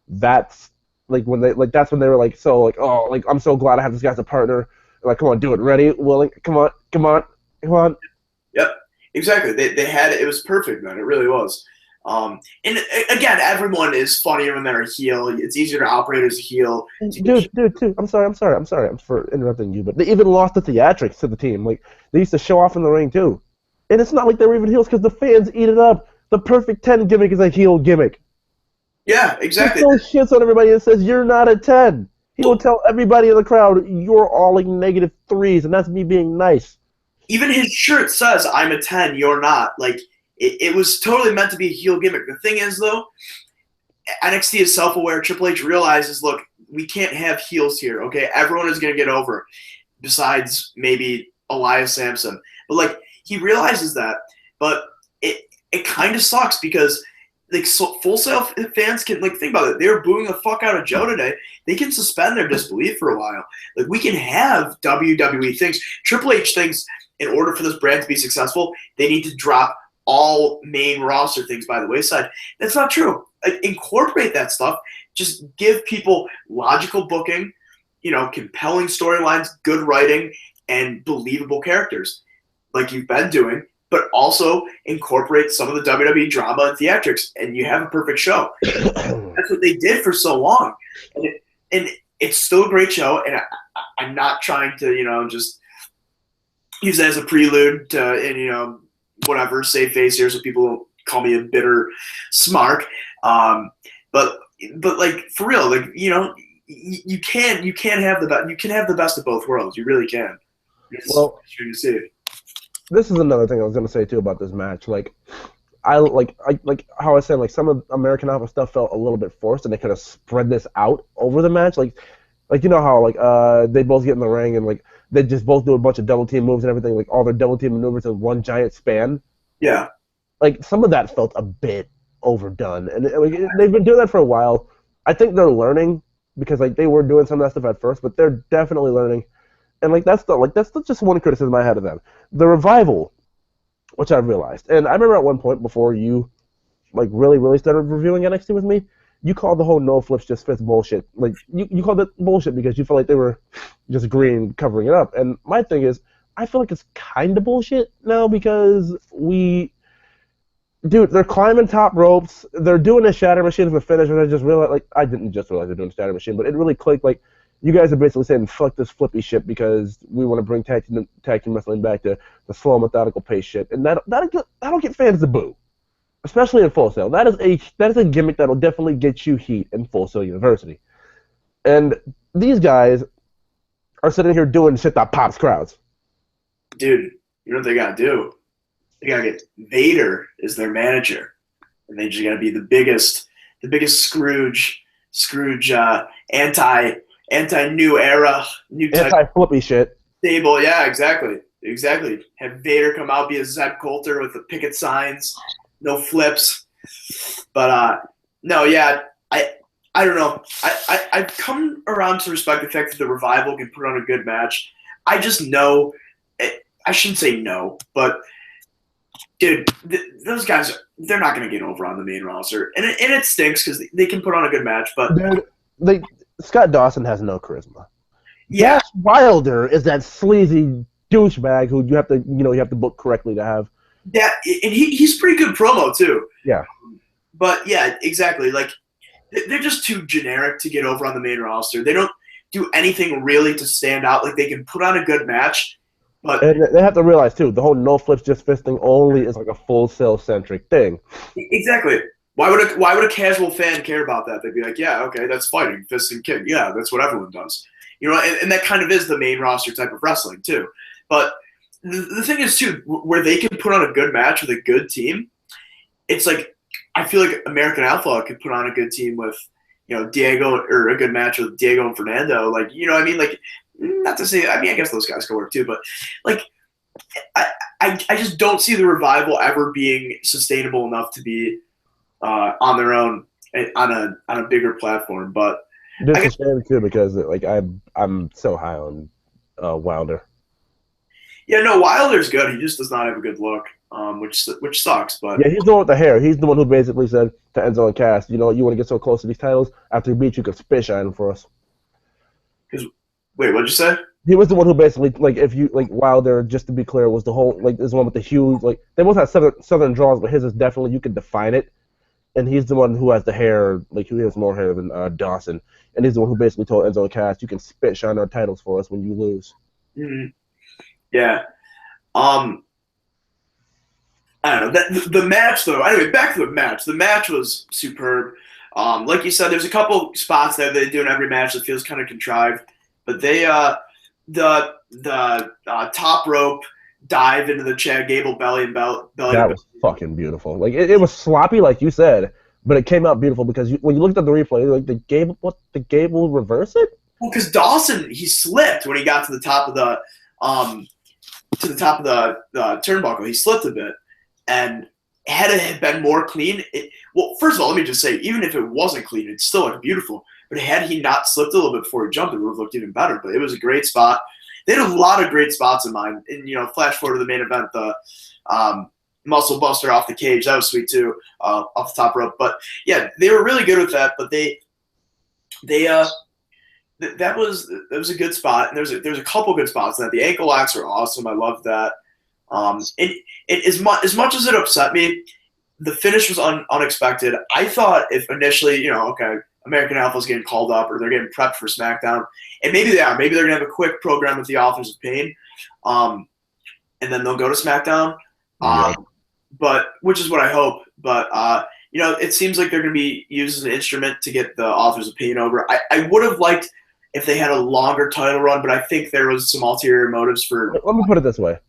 That's like when they were like so like, oh, like I'm so glad I have this guy as a partner. Like, come on, do it, ready, willing, come on, come on, come on. Yep, exactly. They had it. It was perfect, man. It really was. And again, everyone is funnier when they're a heel. It's easier to operate as a heel. Dude, I'm sorry for interrupting you, but they even lost the theatrics to the team. Like, they used to show off in the ring too, and it's not like they were even heels because the fans eat it up. The perfect 10 gimmick is a heel gimmick. Yeah, exactly. He still shits on everybody and says you're not a 10. He will tell everybody in the crowd you're all like negative threes, and that's me being nice. Even his shirt says "I'm a 10, you're not." Like it was totally meant to be a heel gimmick. The thing is, though, NXT is self-aware. Triple H realizes, look, we can't have heels here. Okay, everyone is going to get over, besides maybe Elias Sampson. But like he realizes that, but it kind of sucks because like Full Sail fans can like think about it. They were booing the fuck out of Joe today. They can suspend their disbelief for a while. Like we can have WWE things. Triple H thinks in order for this brand to be successful, they need to drop all main roster things by the wayside. That's not true. Like, incorporate that stuff. Just give people logical booking, compelling storylines, good writing, and believable characters, like you've been doing. But also incorporate some of the WWE drama and theatrics, and you have a perfect show. That's what they did for so long, and it's still a great show. And I'm not trying to, just use that as a prelude to, and whatever, save face here, so people call me a bitter smark. But like for real, like you can't have the best of both worlds. You really can. Well, you see it. This is another thing I was gonna say too about this match. Like, I how I said, like some of American Alpha stuff felt a little bit forced, and they could have spread this out over the match. Like you know how they both get in the ring and like they just both do a bunch of double team moves and everything, like all their double team maneuvers in one giant span. Yeah. Like some of that felt a bit overdone, and they've been doing that for a while. I think they're learning because like they were doing some of that stuff at first, but they're definitely learning. And that's just one criticism I had of them. The Revival, which I realized, and I remember at one point before you like really started reviewing NXT with me, you called the whole no flips just fits bullshit. Like you called it bullshit because you felt like they were just agreeing covering it up. And my thing is, I feel like it's kind of bullshit now because they're climbing top ropes, they're doing a shatter machine as a finish, and I just realized, like, I didn't just realize they're doing a shatter machine, but it really clicked, like, you guys are basically saying fuck this flippy shit because we want to bring tag team wrestling back to the slow methodical pace shit, and that'll get fans to boo, especially in Full Sail. That is a gimmick that'll definitely get you heat in Full Sail University, and these guys are sitting here doing shit that pops crowds. Dude, you know what they gotta do? They gotta get Vader as their manager, and they just gotta be the biggest Scrooge, anti new era, new type anti-flippy shit. Stable, yeah, exactly. Have Vader come out, be a Zeb Coulter with the picket signs, no flips. But no, yeah, I don't know. I've come around to respect the fact that the Revival can put on a good match. I just know, I shouldn't say no, but Dude, those guys, they're not going to get over on the main roster. And it stinks because they can put on a good match, but. Dude, Scott Dawson has no charisma. Yeah. Dash Wilder is that sleazy douchebag who you have to book correctly to have. And he's pretty good promo, too. Yeah. But, yeah, exactly. Like, they're just too generic to get over on the main roster. They don't do anything really to stand out. Like, they can put on a good match, but... And they have to realize, too, the whole no flips, just fisting only is like a Full Sail-centric thing. Exactly. Why would a casual fan care about that? They'd be like, yeah, okay, that's fighting, fist and kick. Yeah, that's what everyone does. You know, and that kind of is the main roster type of wrestling, too. But the thing is, too, where they can put on a good match with a good team, it's like, I feel like American Alpha could put on a good team with, Diego, or a good match with Diego and Fernando. Like, you know what I mean? Like, not to say, I mean, I guess those guys could work too, but like, I just don't see the Revival ever being sustainable enough to be on their own on a bigger platform. But it's a shame too because like I'm so high on Wilder. Yeah, no, Wilder's good. He just does not have a good look, which sucks. But yeah, he's the one with the hair. He's the one who basically said to Enzo and Cass, you want to get so close to these titles. After we beat you, could spit shine for us. Wait, what'd you say? He was the one who basically, like, if you, like, Wilder, just to be clear, was the whole, like, is the one with the huge, like, they both have southern draws, but his is definitely, you can define it. And he's the one who has the hair, like, who has more hair than Dawson. And he's the one who basically told Enzo and Cass, you can spit shine our titles for us when you lose. Mm-hmm. Yeah. I don't know. The match, though, anyway, back to the match. The match was superb. Like you said, there's a couple spots that they do in every match that feels kind of contrived. But they, the top rope dive into the Chad Gable belly and belly. That was fucking beautiful. Like it was sloppy, like you said, but it came out beautiful because when you looked at the replay, like the Gable reverse it? Well, because Dawson, he slipped when he got to the top of the turnbuckle. He slipped a bit, and had it been more clean, first of all, let me just say, even if it wasn't clean, it still looked beautiful. But had he not slipped a little bit before he jumped, it would have looked even better. But it was a great spot. They had a lot of great spots in mind. And, flash forward to the main event, the muscle buster off the cage. That was sweet, too, off the top rope. But, yeah, they were really good with that. But that was a good spot. And there's a couple good spots. And the ankle locks are awesome. I love that. As much as it upset me, the finish was unexpected. I thought if initially, okay, American Alpha's getting called up or they're getting prepped for SmackDown, and maybe they are. Maybe they're going to have a quick program with the Authors of Pain, and then they'll go to SmackDown, but which is what I hope. But, it seems like they're going to be used as an instrument to get the Authors of Pain over. I would have liked if they had a longer title run, but I think there was some ulterior motives for. Let me put it this way: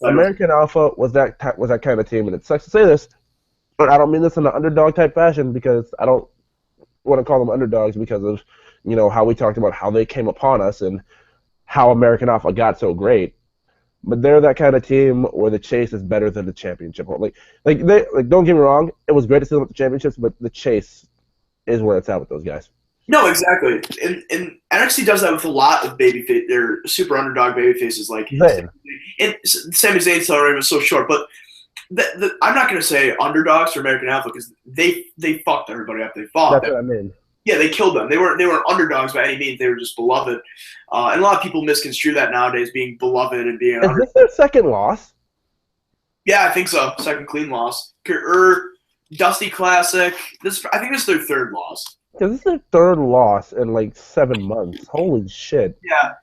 American Alpha was that kind of team, and it sucks to say this, but I don't mean this in an underdog type fashion because I don't want to call them underdogs because of how we talked about how they came upon us and how American Alpha got so great. But they're that kind of team where the chase is better than the championship. Like don't get me wrong, it was great to see them with the championships, but the chase is where it's at with those guys. No, exactly. And NXT does that with a lot of babyface. They're super underdog babyfaces. Like Zayn. And Sami Zayn's title reign was so short, but I'm not going to say underdogs for American Alpha because they fucked everybody up. They fought. That's what I mean. Yeah, they killed them. They weren't underdogs by any means. They were just beloved. And a lot of people misconstrue that nowadays, being beloved and being. Is this their second loss? Yeah, I think so. Second clean loss. Dusty Classic. I think this is their third loss. Because this is their third loss in like 7 months. Holy shit. Yeah.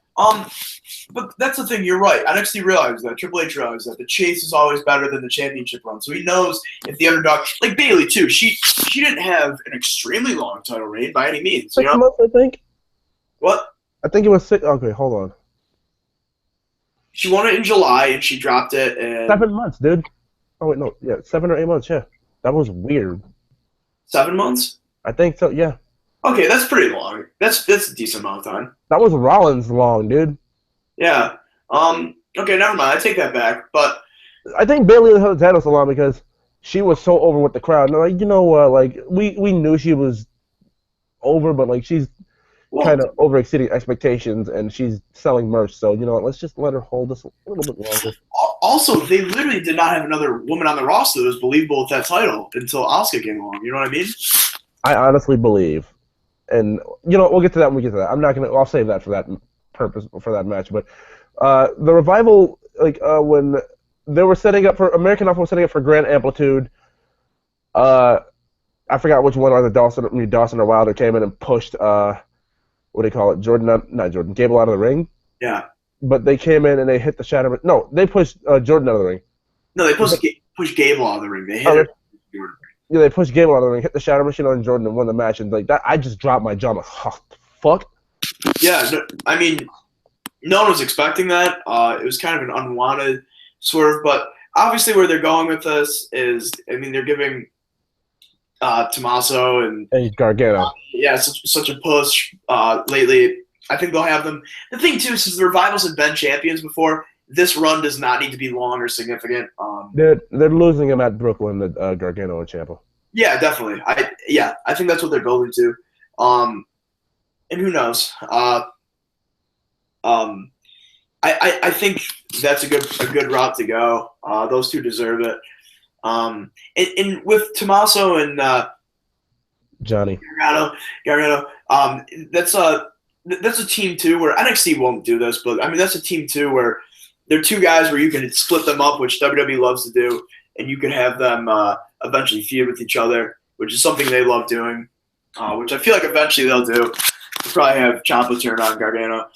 But that's the thing. You're right. NXT realized that. Triple H realized that the chase is always better than the championship run. So he knows if the underdog, like Bayley too, she didn't have an extremely long title reign by any means. 6 months, I think. What? I think it was 6. Okay, hold on. She won it in July and she dropped it in 7 months, dude. Oh wait, no, yeah, 7 or 8 months. Yeah, that was weird. 7 months? I think so. Yeah. Okay, that's pretty long. That's a decent amount of time. That was Rollins long, dude. Yeah. Okay, never mind. I take that back. But I think Bayley held the title so long because she was so over with the crowd. And like, like we knew she was over, but like she's Well, kind of over exceeding expectations, and she's selling merch. So you know what? Let's just let her hold us a little bit longer. also, they literally did not have another woman on the roster that was believable with that title until Asuka came along. You know what I mean? I honestly believe, and you know we'll get to that when we get to that. I'm not gonna. I'll save that for that purpose for that match. But the revival, like when they were setting up for American Alpha was setting up for Grand Amplitude. Uh, I forgot which one. Either Dawson or Wilder came in and pushed. What do you call it? Not Jordan. Gable out of the ring. Yeah. But they came in and they hit the Shatter. No, they pushed Jordan out of the ring. No, they pushed Gable out of the ring. They hit Oh, her. Yeah, they pushed Gable out of the ring, hit the Shatter Machine on Jordan, and won the match. And like that, I just dropped my jaw. I'm like, oh, fuck. Yeah, no, I mean, no one was expecting that. It was kind of an unwanted swerve, but obviously where they're going with this is, I mean, they're giving Tommaso and Gargano. such a push lately. I think they'll have them. The thing too, since the Revivals have been champions before, this run does not need to be long or significant. They're losing him at Brooklyn, the Gargano and Ciampa. Yeah, definitely. I think that's what they're building to. And who knows? I think that's a good route to go. Those two deserve it. And with Tommaso and Johnny Gargano, that's a team too where NXT won't do this, but I mean that's a team too where they're two guys where you can split them up, which WWE loves to do, and you can have them eventually feud with each other, which is something they love doing, which I feel like eventually they'll do. They'll probably have Ciampa turn on Gargano,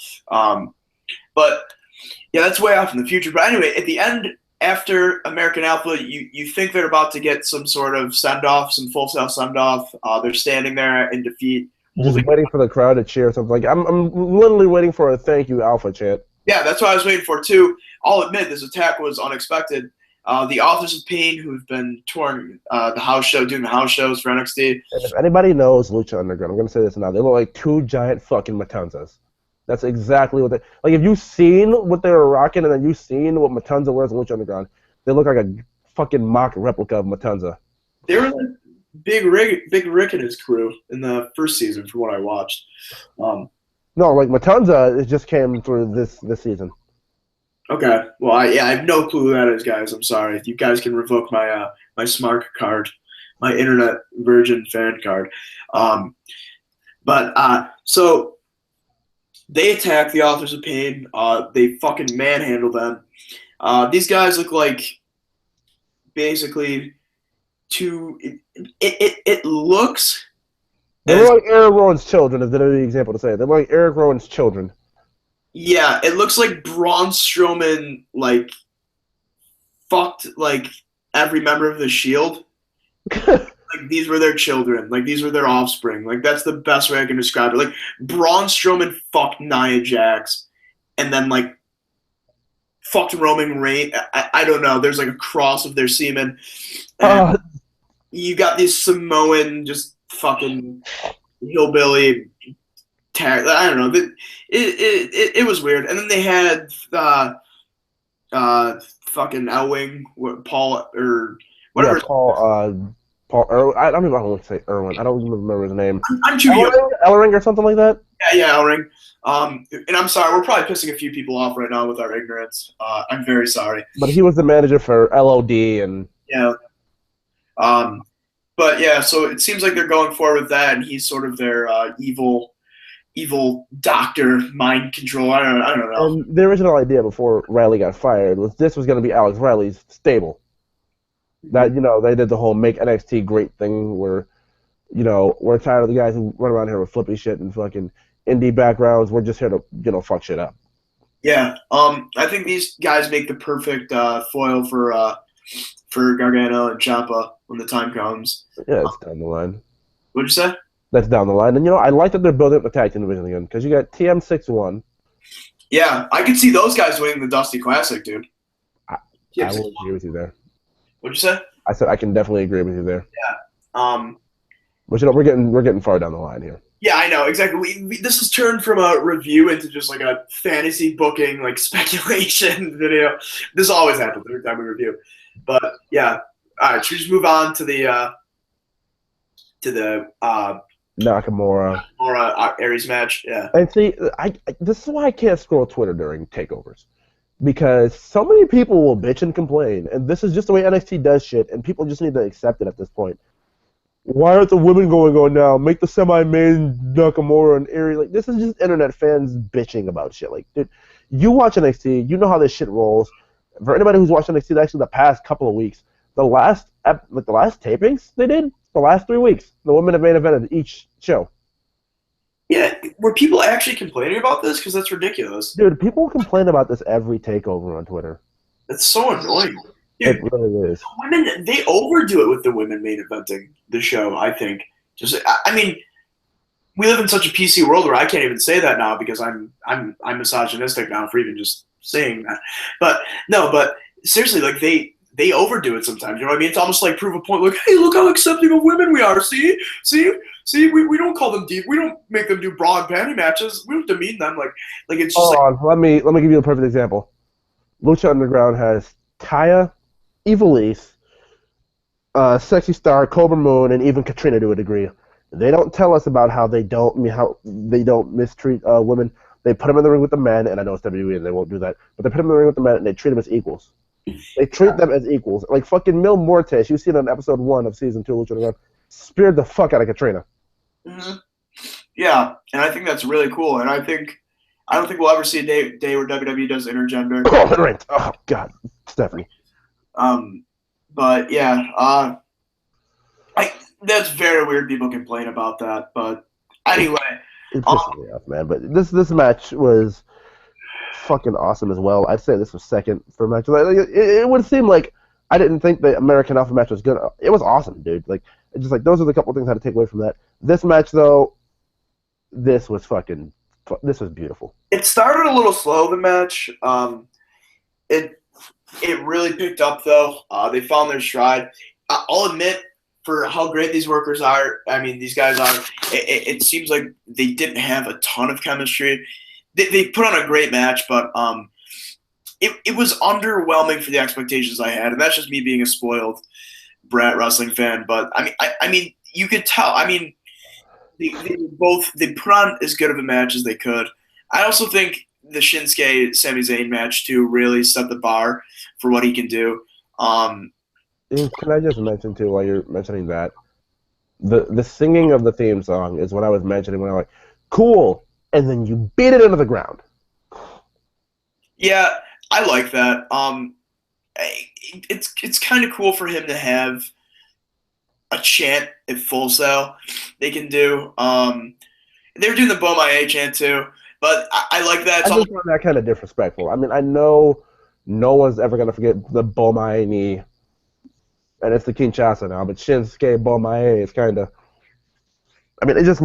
but yeah, that's way off in the future. But anyway, at the end, after American Alpha, you think they're about to get some sort of send-off, some Full Sail send-off. They're standing there in defeat. just waiting for the crowd to cheer something. Like I'm literally waiting for a thank you Alpha chant. Yeah, that's what I was waiting for too. I'll admit this attack was unexpected. The Authors of Pain, who've been touring the house show, doing the house shows for NXT. And if anybody knows Lucha Underground, I'm gonna say this now. They look like two giant fucking Matanzas. That's exactly what they like. If you've seen what they were rocking, and then you've seen what Matanza wears in Lucha Underground, they look like a fucking mock replica of Matanza. They were like Big Rick and his crew in the first season, from what I watched. No, like Matanza, it just came through this season. Okay, well, I have no clue who that is, guys. I'm sorry. You guys can revoke my my smart card, my internet virgin fan card. So they attack the Authors of Pain. They fucking manhandle them. These guys look like basically two. It looks. They're like Eric Rowan's children, is the example to say. They're like Eric Rowan's children. Yeah, it looks like Braun Strowman like fucked like every member of the Shield. Like these were their children. Like these were their offspring. Like that's the best way I can describe it. Like Braun Strowman fucked Nia Jax, and then like fucked Roman Reigns. I don't know. There's like a cross of their semen. You got these Samoan just fucking hillbilly. I don't know. It was weird. And then they had fucking Elwing, Paul or whatever. Yeah, Paul Irwin. I don't even want to say Irwin. I don't even remember his name. I'm too young. Ellering or something like that. Yeah, Elring. And I'm sorry, we're probably pissing a few people off right now with our ignorance. I'm very sorry. But he was the manager for LOD and yeah. But yeah, so it seems like they're going forward with that, and he's sort of their evil doctor, mind control. I don't know. And the original idea before Riley got fired was this was going to be Alex Riley's stable. That, you know, they did the whole make NXT great thing where, you know, we're tired of the guys who run around here with flippy shit and fucking indie backgrounds. We're just here to, you know, fuck shit up. Yeah. I think these guys make the perfect foil for Gargano and Ciampa when the time comes. Yeah, it's down the line. What'd you say? That's down the line. And, you know, I like that they're building up the tag team division again because you got TM61. Yeah, I could see those guys winning the Dusty Classic, dude. I will agree with you there. What'd you say? I said I can definitely agree with you there. Yeah. But, you know, we're getting far down the line here. Yeah, I know, exactly. This has turned from a review into just like a fantasy booking, like speculation video. This always happens every time we review. But yeah, all right. Should we just move on to the Nakamura. or Aries match. Yeah. And see, this is why I can't scroll Twitter during takeovers. Because so many people will bitch and complain, and this is just the way NXT does shit, and people just need to accept it at this point. Why aren't the women going on now? Make the semi-main Nakamura and Aries. Like, this is just internet fans bitching about shit. Like, dude, you watch NXT, you know how this shit rolls. For anybody who's watched NXT actually the past couple of weeks, the last tapings they did, the last 3 weeks, the women have main evented each show. Yeah, were people actually complaining about this? Because that's ridiculous. Dude, people complain about this every takeover on Twitter. It's so annoying. Dude, it really is. Women, they overdo it with the women main eventing the show, I think. I mean, we live in such a PC world where I can't even say that now because I'm misogynistic now for even just saying that. But no, but seriously, like they overdo it sometimes. You know what I mean? It's almost like prove a point. Like, hey, look how accepting of women we are. See, we don't call them deep. We don't make them do bra and panty matches. We don't demean them. Like it's just. Let me give you a perfect example. Lucha Underground has Taya, Ivelisse, Sexy Star, Cobra Moon, and even Katrina to a degree. They don't tell us about how they don't mistreat women. They put them in the ring with the men, and I know it's WWE and they won't do that, but they put them in the ring with the men and they treat them as equals. They treat them as equals. Like fucking Mil Muertes, you see it on episode 1 of season 2 of Lucha Underground, speared the fuck out of Katrina. Mm-hmm. Yeah, and I think that's really cool, and I don't think we'll ever see a day where WWE does intergender. Oh, right. Oh God, Stephanie. But yeah, that's very weird. People complain about that, but anyway, it pisses me off, man. But this match was fucking awesome as well. I'd say this was second for matches. It would seem like I didn't think the American Alpha match was good. It was awesome, dude. Like, it's just like those are the couple things I had to take away from that. This match, though, this was beautiful. It started a little slow, the match. It really picked up, though. They found their stride. I'll admit, for how great these workers are, I mean, these guys are, it seems like they didn't have a ton of chemistry. They put on a great match, but it was underwhelming for the expectations I had, and that's just me being a spoiled brat wrestling fan. But I mean, you could tell. I mean, they put on as good of a match as they could. I also think the Shinsuke Sami Zayn match too really set the bar for what he can do. Can I just mention too, while you're mentioning that, the singing of the theme song is what I was mentioning when I was like, cool, and then you beat it into the ground. Yeah, I like that. It's kind of cool for him to have a chant at Full Sail they can do. They're doing the Bomaye chant too, but I like that. I just find that kind of disrespectful. I mean, I know no one's ever going to forget the Bomaye, and it's the Kinshasa now, but Shinsuke Bomaye is kind of... I mean, it just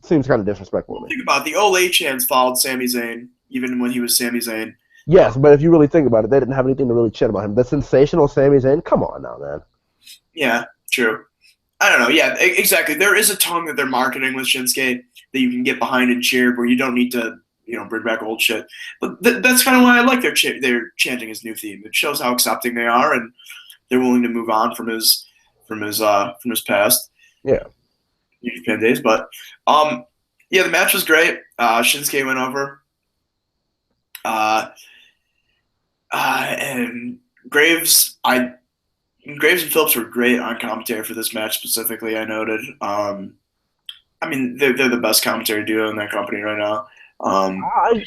seems kind of disrespectful to me. Think about it. The Olay chants followed Sami Zayn, even when he was Sami Zayn. Yes, but if you really think about it, they didn't have anything to really chant about him. The sensational Sami Zayn? Come on now, man. Yeah, true. I don't know. Yeah, exactly. There is a tongue that they're marketing with Shinsuke that you can get behind and cheer, where you don't need to, bring back old shit. But that's kind of why I like their chanting his new theme. It shows how accepting they are, and they're willing to move on from his past. Yeah. New Japan days, but yeah, the match was great. Shinsuke went over. And Graves and Phillips were great on commentary for this match specifically. I noted. I mean, they're the best commentary duo in that company right now.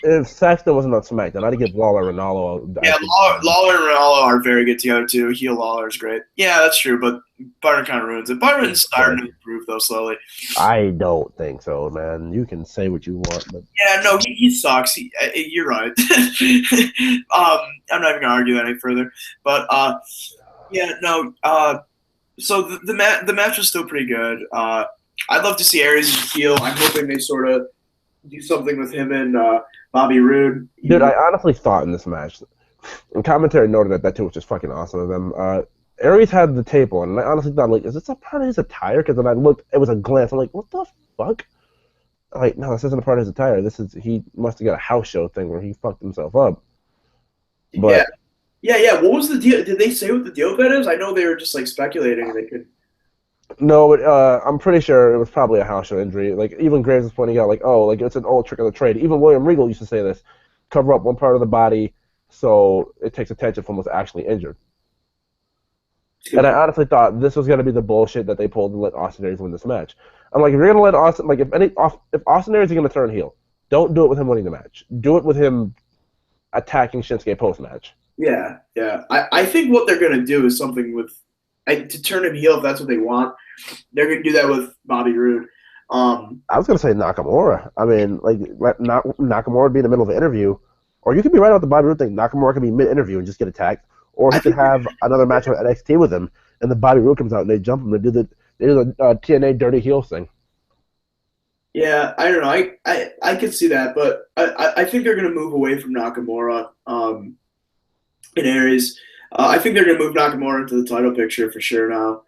If Saxton wasn't on SmackDown, I'd give Lawler and Ronaldo. Yeah, Lawler and Ronaldo are very good together too. Heel Lawler is great. Yeah, that's true, but Byron kind of ruins it. Byron's starting to improve though slowly. I don't think so, man. You can say what you want, but yeah, no, he sucks. You're right. I'm not even gonna argue that any further. But yeah, no. So the match was still pretty good. I'd love to see Aries heel. I'm hoping they sort of do something with him and Bobby Roode. Dude, I honestly thought in this match, and commentary noted that too, which is fucking awesome of them. Aries had the tape on, and I honestly thought, like, is this a part of his attire? Because then I looked, it was a glance. I'm like, what the fuck? Like, no, this isn't a part of his attire. He must have got a house show thing where he fucked himself up. But yeah. What was the deal? Did they say what the deal with that is? I know they were just like speculating they could. No, but I'm pretty sure it was probably a house show injury. Like even Graves was pointing out, like, oh, like it's an old trick of the trade. Even William Regal used to say this: cover up one part of the body so it takes attention from what's actually injured. And I honestly thought this was going to be the bullshit that they pulled and let Austin Aries win this match. I'm like, if you're going to let Austin, like, if Austin Aries is going to turn heel, don't do it with him winning the match. Do it with him attacking Shinsuke post match. Yeah, yeah. I think what they're gonna do is something with to turn him heel if that's what they want. They're gonna do that with Bobby Roode. I was going to say Nakamura. I mean, like, let Nakamura be in the middle of an interview, or you could be right about the Bobby Roode thing. Nakamura could be mid interview and just get attacked, or I he could think have another match on NXT with him, and the Bobby Roode comes out and they jump him and do the TNA dirty heel thing. yeah, I don't know. I could see that, but I think they're gonna move away from Nakamura in Aries. I think they're gonna move Nakamura into the title picture for sure now.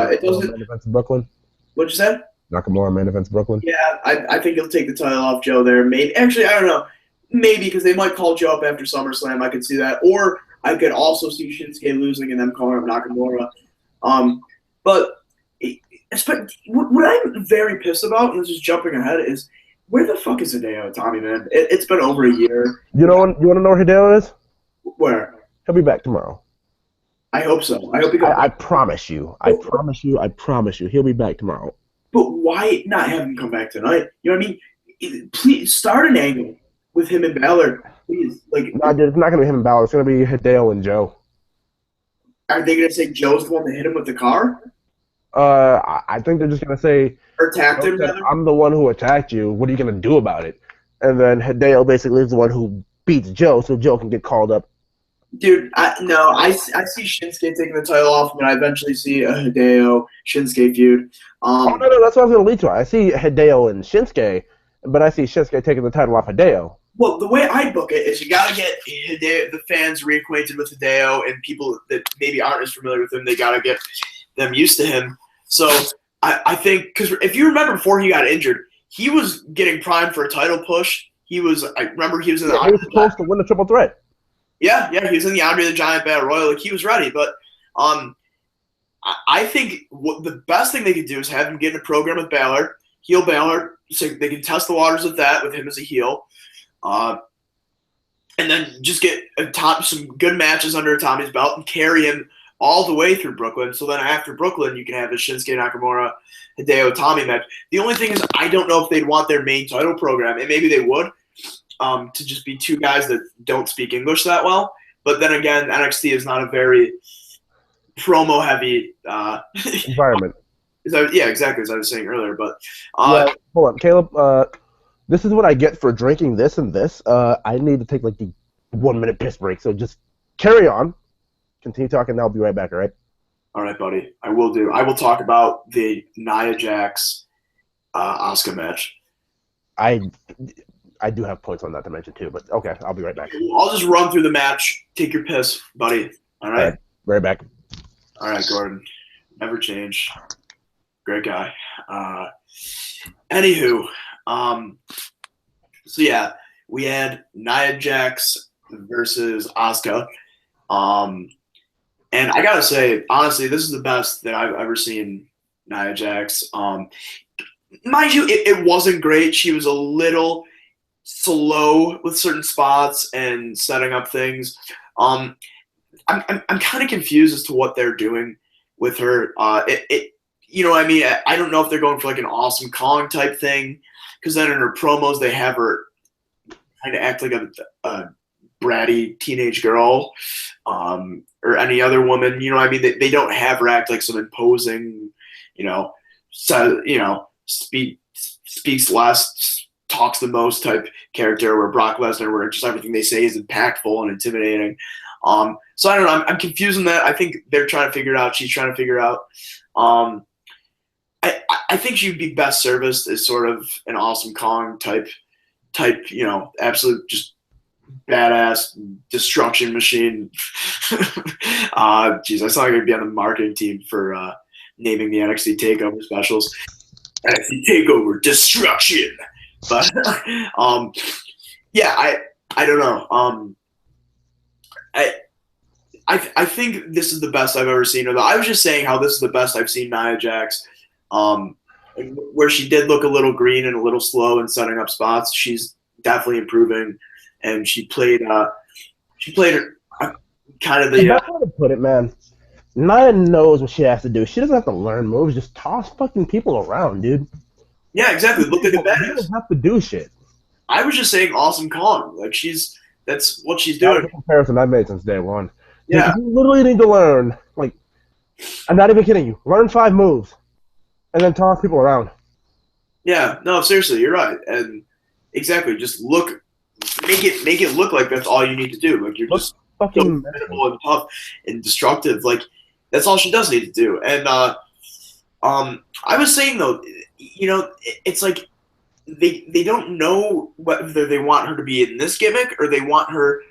It Nakamura doesn't. main events Brooklyn. What'd you say? Nakamura main events Brooklyn. Yeah, I think he'll take the title off Joe there. Maybe actually, I don't know. Maybe because they might call Joe up after SummerSlam. I could see that, or I could also see Shinsuke losing and them calling up Nakamura. But what I'm very pissed about, and this is jumping ahead, is where the fuck is Hideo Tommy, man? It's been over a year. You know, you want to know where Hideo is? Where? He'll be back tomorrow. I hope so. I hope he comes. I promise you. I promise you. I promise you. He'll be back tomorrow. But why not have him come back tonight? You know what I mean? Please start an angle with him and Balor. Please, like, No, dude, it's not going to be him and Balor. It's going to be Hideo and Joe. are they going to say Joe's the one that hit him with the car I think they're just going to say, or attacked him? "Okay, I'm the one who attacked you. What are you going to do about it?" And then Hideo basically is the one who beats Joe, so Joe can get called up. Dude, I see Shinsuke taking the title off, and I eventually see a Hideo Shinsuke feud. Oh, no, that's what I was going to lead to. I see Hideo and Shinsuke, but I see Shinsuke taking the title off Hideo. Well, the way I book it is you got to get Hideo, the fans reacquainted with Hideo, and people that maybe aren't as familiar with him, they got to get them used to him. So I think, because if you remember before he got injured, he was getting primed for a title push. He was supposed to win the triple threat. Yeah, he was in the Andre the Giant Battle Royal. Like, he was ready. But I think the best thing they could do is have him get in a program with Balor, heel Balor, so they can test the waters with that, with him as a heel. And then just get some good matches under Tommy's belt and carry him all the way through Brooklyn. So then after Brooklyn, you can have a Shinsuke Nakamura, Hideo Tommy match. The only thing is, I don't know if they'd want their main title program, and maybe they would, to just be two guys that don't speak English that well. But then again, NXT is not a very promo-heavy environment. Yeah, exactly, as I was saying earlier. But hold on, Caleb. This is what I get for drinking this and this. I need to take like the 1 minute piss break, so just carry on. Continue talking, and I'll be right back, all right? All right, buddy. I will do. I will talk about the Nia Jax Asuka match. I do have points on that to mention too, but okay, I'll be right back. I'll just run through the match. Take your piss, buddy. All right? Right back. All right, Gordon. Never change. Great guy. Anywho, so yeah, we had Nia Jax versus Asuka. And I gotta say, honestly, this is the best that I've ever seen Nia Jax. Mind you, it wasn't great. She was a little slow with certain spots and setting up things. I'm kind of confused as to what they're doing with her. You know what I mean? I don't know if they're going for like an Awesome Kong type thing, because then in her promos they have her kind of act like a bratty teenage girl, or any other woman. You know what I mean? They don't have her act like some imposing, speaks less, talks the most type character, where Brock Lesnar, where just everything they say is impactful and intimidating. So I don't know. I'm confused in that. I think they're trying to figure it out. She's trying to figure it out. I think she'd be best serviced as sort of an Awesome Kong type, absolute just badass destruction machine. I sound like I'd be on the marketing team for naming the NXT Takeover specials. NXT Takeover Destruction. But yeah, I don't know. I think this is the best I've ever seen her. Though I was just saying how this is the best I've seen Nia Jax. Where she did look a little green and a little slow in setting up spots, she's definitely improving, and she played kind of the. That's how to put it, man. Nia knows what she has to do. She doesn't have to learn moves. Just toss fucking people around, dude. Yeah, exactly. Look at the You badass. don't have to do shit. I was just saying, awesome calling. Like that's what she's That was doing. the comparison I've made since day one. Yeah. You literally need to learn. Like, I'm not even kidding you. Learn 5 moves, and then toss people around. Yeah, no, seriously, you're right, and exactly, just make it look like that's all you need to do. Like you're just so Fucking. formidable and tough and destructive. Like that's all she does need to do. And I was saying though, it's like they don't know whether they want her to be in this gimmick or they want her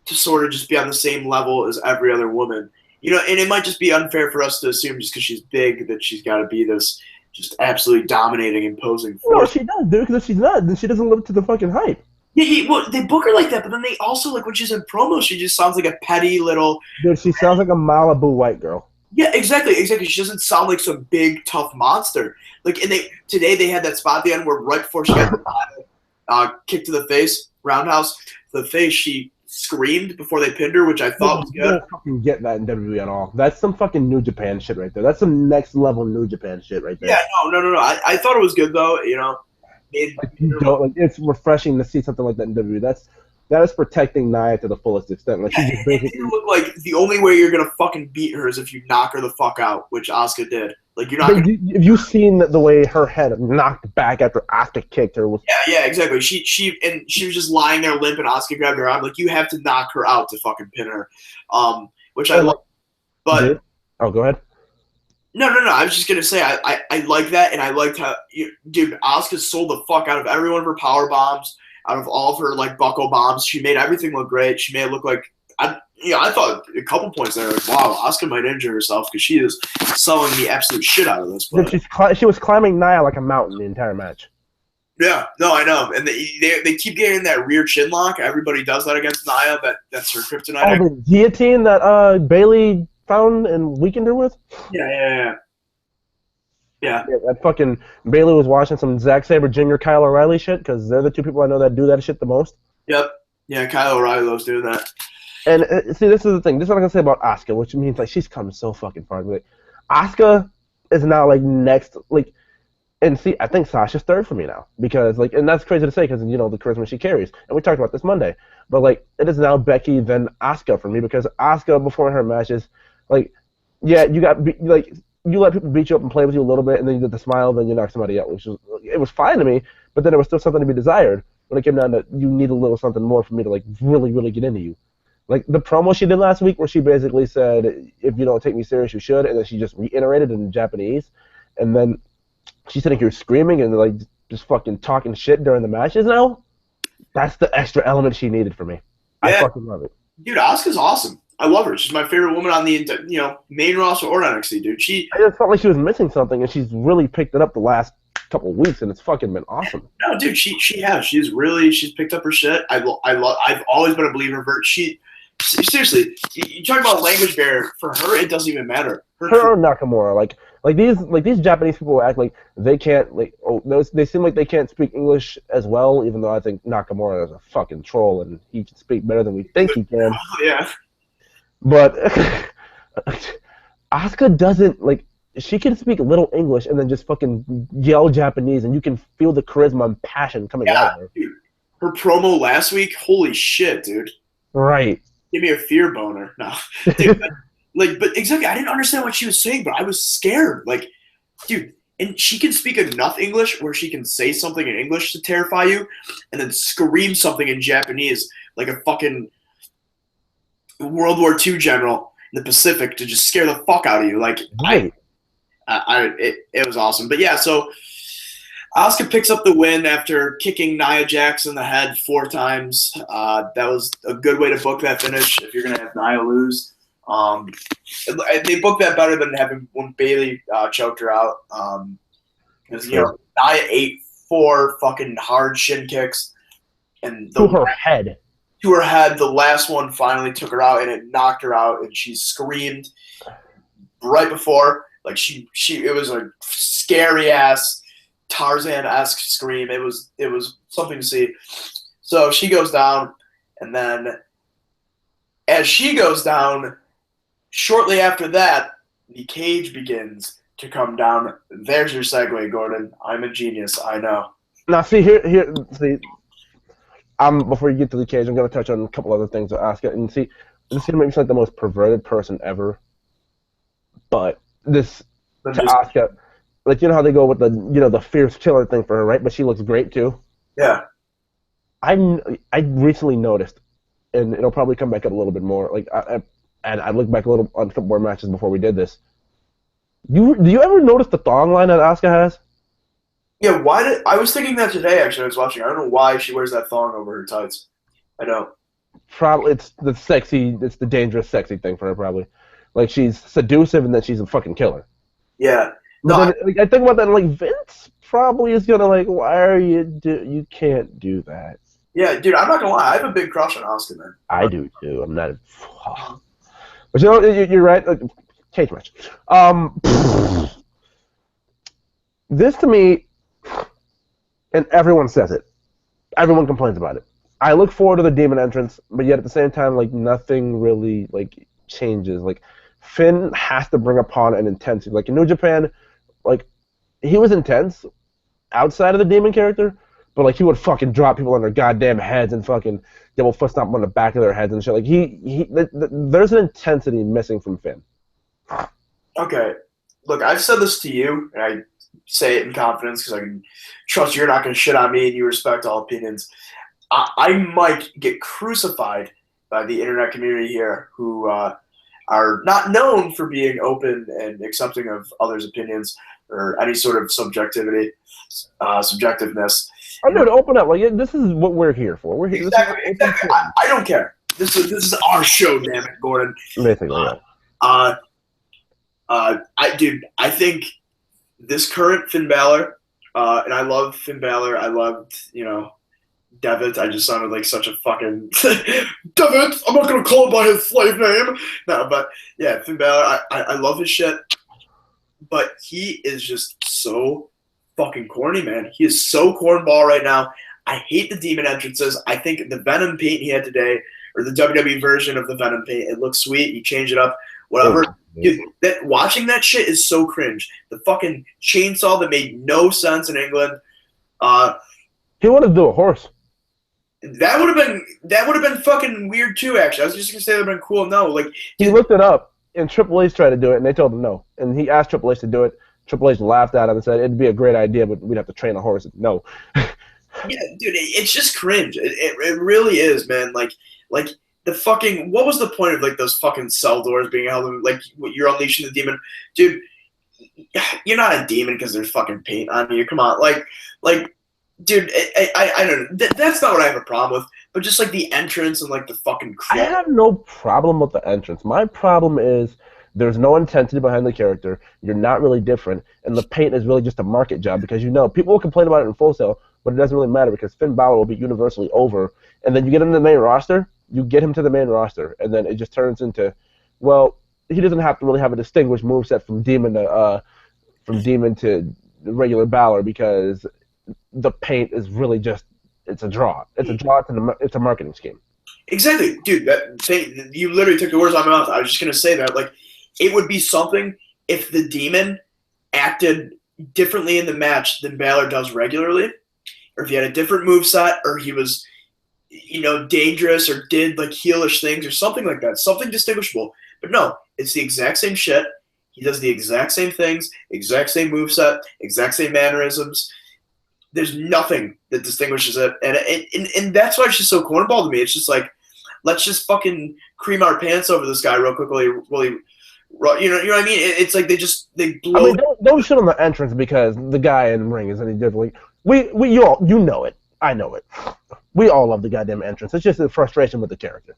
to sort of just be on the same level as every other woman. And it might just be unfair for us to assume just because she's big that she's got to be this just absolutely dominating, imposing force. No, she does, dude. Because if she's not, then she doesn't live up to the fucking hype. Yeah, well, they book her like that, but then they also, like, when she's in promos, she just sounds like a petty little. Dude, she sounds like a Malibu white girl. Yeah, exactly. She doesn't sound like some big, tough monster. Like, and today they had that spot at the end where right before she got kicked to the face, roundhouse to the face, she screamed before they pinned her, which I thought was good. You don't fucking get that in WWE at all. That's some fucking New Japan shit right there. That's some next level New Japan shit right there. Yeah, no. I thought it was good though. It's refreshing to see something like that in WWE. That is protecting Nia to the fullest extent. Like, she just basically it look like the only way you're gonna fucking beat her is if you knock her the fuck out, which Asuka did. Like you're not. Have you seen the way her head knocked back after Asuka kicked her? Yeah, exactly. She was just lying there limp, and Asuka grabbed her arm. Like you have to knock her out to fucking pin her, which I like. But go ahead. No. I was just gonna say I like that, and I liked how dude Asuka sold the fuck out of every one of her power bombs, out of all of her like buckle bombs. She made everything look great. She made it look like I thought a couple points there like wow, Asuka might injure herself because she is selling the absolute shit out of this. She was climbing Nia like a mountain the entire match. Yeah, no, I know, and they keep getting that rear chin lock. Everybody does that against Nia. That's her kryptonite. Oh, the guillotine that Bayley found and weakened her with. Yeah. That fucking Bayley was watching some Zack Sabre Jr. Kyle O'Reilly shit because they're the two people I know that do that shit the most. Yep. Yeah, Kyle O'Reilly loves doing that. And see, this is the thing. This is what I'm gonna say about Asuka, which means like she's come so fucking far. Like, Asuka is now like next, like, and see, I think Sasha's third for me now because like, and that's crazy to say because the charisma she carries, and we talked about this Monday. But like, it is now Becky then Asuka for me because Asuka before her matches, like, yeah, you let people beat you up and play with you a little bit, and then you did the smile, then you knock somebody out, it was fine to me. But then there was still something to be desired when it came down to you need a little something more for me to like really, really get into you. Like the promo she did last week where she basically said, if you don't take me serious, you should, and then she just reiterated in Japanese, and then she's sitting here screaming and like just fucking talking shit during the matches now. That's the extra element she needed for me. Yeah. I fucking love it. Dude, Asuka's awesome. I love her. She's my favorite woman on the main roster or NXT, dude. I just felt like she was missing something, and she's really picked it up the last couple of weeks, and it's fucking been awesome. No, dude, she has. She's picked up her shit. I've always been a believer of her. Seriously, you talk about language barrier. For her, it doesn't even matter. Her or Nakamura, like these Japanese people act like they can't they seem like they can't speak English as well, even though I think Nakamura is a fucking troll and he can speak better than we think he can. Yeah. But Asuka doesn't she can speak a little English and then just fucking yell Japanese, and you can feel the charisma and passion coming out of her. Dude. Her promo last week, holy shit, dude. Right. Give me a fear boner. No. Dude, but exactly, I didn't understand what she was saying, but I was scared. Like, dude, and she can speak enough English where she can say something in English to terrify you and then scream something in Japanese like a fucking World War II general in the Pacific to just scare the fuck out of you. Like, right. It was awesome. But yeah, so Asuka picks up the win after kicking Nia Jax in the head 4 times. That was a good way to book that finish if you're going to have Nia lose. They booked that better than having when Bayley choked her out. Because, Nia ate 4 fucking hard shin kicks. And to her head. to her head. The last one finally took her out, and it knocked her out, and she screamed right before. Like it was a scary ass Tarzan-esque scream. It was something to see. So she goes down, and then as she goes down, shortly after that, the cage begins to come down. There's your segue, Gordon. I'm a genius. I know. Now, see, see, before you get to the cage, I'm going to touch on a couple other things to ask it. And see, this is going to make me sound like the most perverted person ever. But to Asuka, like, you know how they go with the fierce killer thing for her, right? But she looks great, too. Yeah. I recently noticed, and it'll probably come back up a little bit more, like, I looked back a little on a couple more matches before we did this. Do you ever notice the thong line that Asuka has? Yeah, I was thinking that today, actually, I was watching. I don't know why she wears that thong over her tights. I don't. Probably it's the dangerous sexy thing for her, probably. Like, she's seductive and then she's a fucking killer. Yeah. No, I think about that, and, like, Vince probably is gonna, like, why are you can't do that. Yeah, dude, I'm not gonna lie, I have a big crush on Asuka, man. I do too. I'm not. But you're right. Cage match. This to me. And everyone says it. Everyone complains about it. I look forward to the demon entrance, but yet at the same time, like, nothing really, like, changes. Like, Finn has to bring upon an intensity. Like, in New Japan, like, he was intense outside of the demon character, but, like, he would fucking drop people on their goddamn heads and fucking double foot stomp on the back of their heads and shit. Like, there's an intensity missing from Finn. Okay. Look, I've said this to you, and I say it in confidence because I can trust you're not going to shit on me and you respect all opinions. I might get crucified by the internet community here who are not known for being open and accepting of others' opinions or any sort of subjectiveness. I'm going to open up. Like, this is what we're here for. We're here. Exactly. I don't care. This is our show, damn it, Gordon. Basically, yeah. I think this current Finn Balor, and I love Finn Balor. I loved, Devitt. I just sounded like such a fucking Devitt. I'm not gonna call him by his slave name. No, but yeah, Finn Balor. I love his shit, but he is just so fucking corny, man. He is so cornball right now. I hate the demon entrances. I think the Venom paint he had today, or the WWE version of the Venom paint, it looks sweet. You change it up, whatever. Dude, watching that shit is so cringe. The fucking chainsaw that made no sense in England. He wanted to do a horse. That would have been fucking weird too. Actually, I was just gonna say that would have been cool. No, like he looked it up, and Triple H tried to do it, and they told him no. And he asked Triple H to do it. Triple H laughed at him and said it'd be a great idea, but we'd have to train a horse. No. Yeah, dude, it's just cringe. It really is, man. Like the fucking, what was the point of like those fucking cell doors being held? Like you're unleashing the demon, dude. You're not a demon because there's fucking paint on you. Come on, like, dude. I don't know. That's not what I have a problem with. But just like the entrance and like the fucking crap. I have no problem with the entrance. My problem is there's no intensity behind the character. You're not really different, and the paint is really just a market job because people will complain about it in Full Sail, but it doesn't really matter because Finn Balor will be universally over, and then you get him to the main roster. You get him to the main roster, and then it just turns into, well, he doesn't have to really have a distinguished moveset from demon to regular Balor because the paint is really just it's a draw. It's a draw. It's a marketing scheme. Exactly, dude. You literally took the words out of my mouth. I was just gonna say that. Like, it would be something if the demon acted differently in the match than Balor does regularly, or if he had a different moveset, or he was, dangerous or did like heelish things or something like that, something distinguishable. But no, it's the exact same shit. He does the exact same things, exact same moveset, exact same mannerisms. There's nothing that distinguishes it, and that's why it's just so cornball to me. It's just like, let's just fucking cream our pants over this guy real quickly. You know what I mean? It's like they blow. I mean, don't shit on the entrance because the guy in the ring is any different. Like, you know it. I know it. We all love the goddamn entrance. It's just a frustration with the character.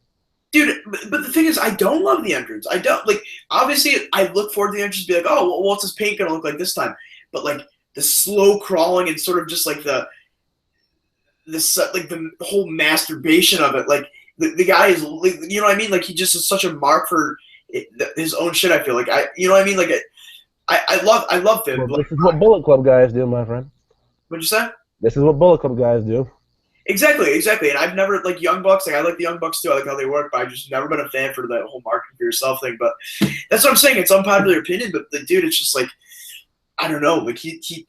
Dude, but the thing is, I don't love the entrance. I don't, like, obviously, I look forward to the entrance and be like, oh, well, what's his paint going to look like this time? But, like, the slow crawling and sort of just, like, the whole masturbation of it, like, the guy is, you know what I mean? Like he just is such a mark for his own shit. I feel like you know what I mean? Like I love Finn. Well, Like, this is what Bullet Club guys do, my friend. what'd you say? This is what Bullet Club guys do. Exactly. And I've never like Young Bucks. Like I like the Young Bucks too. I like how they work, but I've just never been a fan for that whole marketing for yourself thing. But that's what I'm saying. It's unpopular opinion, but the dude, it's just like I don't know. Like he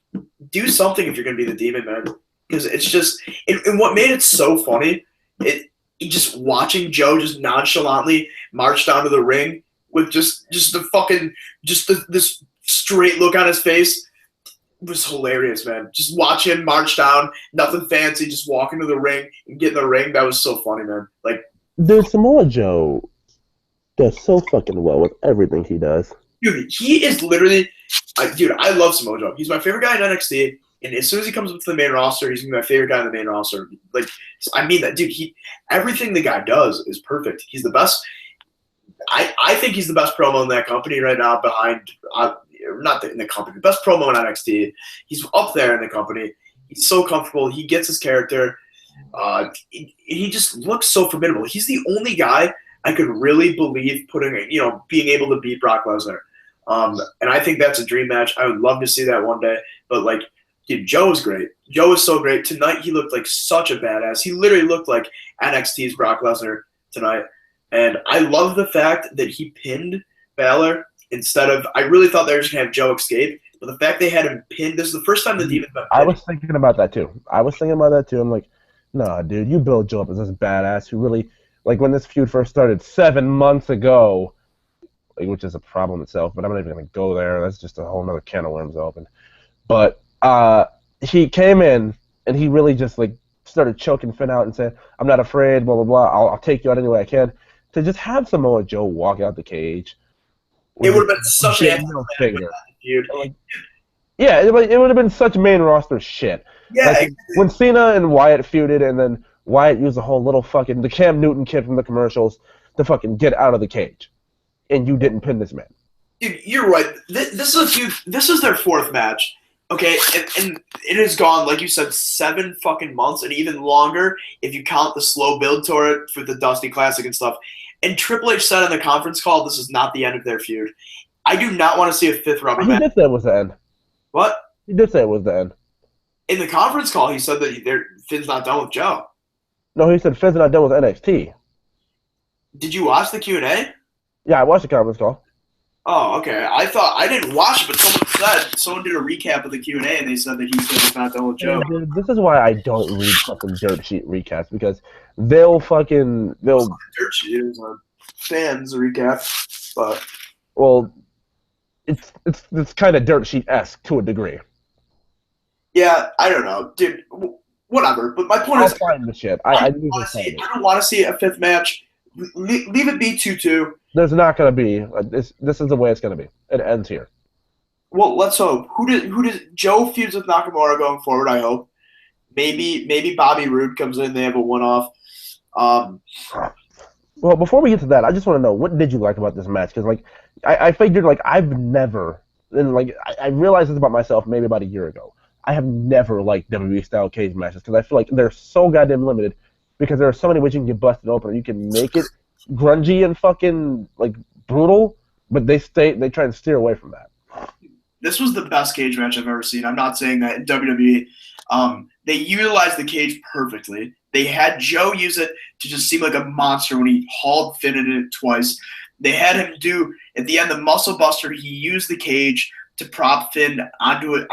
do something if you're gonna be the Demon, man. Because it's just and what made it so funny, just watching Joe just nonchalantly march down to the ring with just the fucking this straight look on his face. Was hilarious, man. Just watch him march down, nothing fancy, just walk into the ring and get in the ring. That was so funny, man. Like, Dude, Samoa Joe does so fucking well with everything he does. dude, he is literally, dude, I love Samoa Joe. He's my favorite guy in NXT, and as soon as he comes up to the main roster, he's gonna be my favorite guy in the main roster. Like, I mean that, dude. Everything the guy does is perfect. He's the best. I think he's the best promo in that company right now. Behind, not in the company, the best promo in NXT. He's up there in the company. He's so comfortable. He gets his character. He just looks so formidable. He's the only guy I could really believe being able to beat Brock Lesnar. And I think that's a dream match. I would love to see that one day. But like, dude, Joe is great. Joe is so great. Tonight he looked like such a badass. He literally looked like NXT's Brock Lesnar tonight. And I love the fact that he pinned Balor instead of. I really thought they were just gonna have Joe escape, but the fact they had him pinned. This is the first time the Demon's been pinned. I was thinking about that too. I'm like, nah, dude, you build Joe up as this badass who really, like when this feud first started 7 months ago, which is a problem itself, but I'm not even gonna go there. That's just a whole nother can of worms open. But he came in and he really just like started choking Finn out and said, "I'm not afraid, blah blah blah. I'll take you out any way I can." To just have Samoa Joe walk out the cage, it would have been such an finger. Dude. Like, yeah, it would have been such main roster shit. Yeah, like, exactly. When Cena and Wyatt feuded, and then Wyatt used the whole little fucking the Cam Newton kid from the commercials to fucking get out of the cage, and you didn't pin this man. Dude, you're right. This is their fourth match. Okay, and it has gone, like you said, 7 fucking months, and even longer if you count the slow build to it for the Dusty Classic and stuff. And Triple H said in the conference call, this is not the end of their feud. I do not want to see a 5th rubber match. He did say it was the end. What? He did say it was the end. In the conference call, he said that Finn's not done with Joe. No, he said Finn's not done with NXT. Did you watch the Q&A? Yeah, I watched the conference call. Oh, okay. I didn't watch it, but someone did a recap of the Q&A, and they said that he said he's not done with Joe. Dude, this is why I don't read fucking dirt sheet recaps, because they'll dirt sheet is a fans recap, but well, it's kind of dirt sheet-esque to a degree. Yeah, I don't know, dude. Whatever. But my point is, find the shit. I don't want to see a 5th match. Leave it be 2-2. There's not going to be. This is the way it's going to be. It ends here. Well, let's hope. Who does Joe feuds with Nakamura going forward? I hope. Maybe Bobby Roode comes in. They have a one-off. Well, before we get to that, I just want to know, what did you like about this match? Because like, I figured like I've never, and like I realized this about myself maybe about a year ago. I have never liked WWE style cage matches because I feel like they're so goddamn limited. Because there are so many ways you can get busted open, or you can make it grungy and fucking like brutal, but they try and steer away from that. This was the best cage match I've ever seen. I'm not saying that in WWE. They utilized the cage perfectly. They had Joe use it to just seem like a monster when he hauled Finn in it twice. They had him do at the end the muscle buster. He used the cage to prop Finn onto the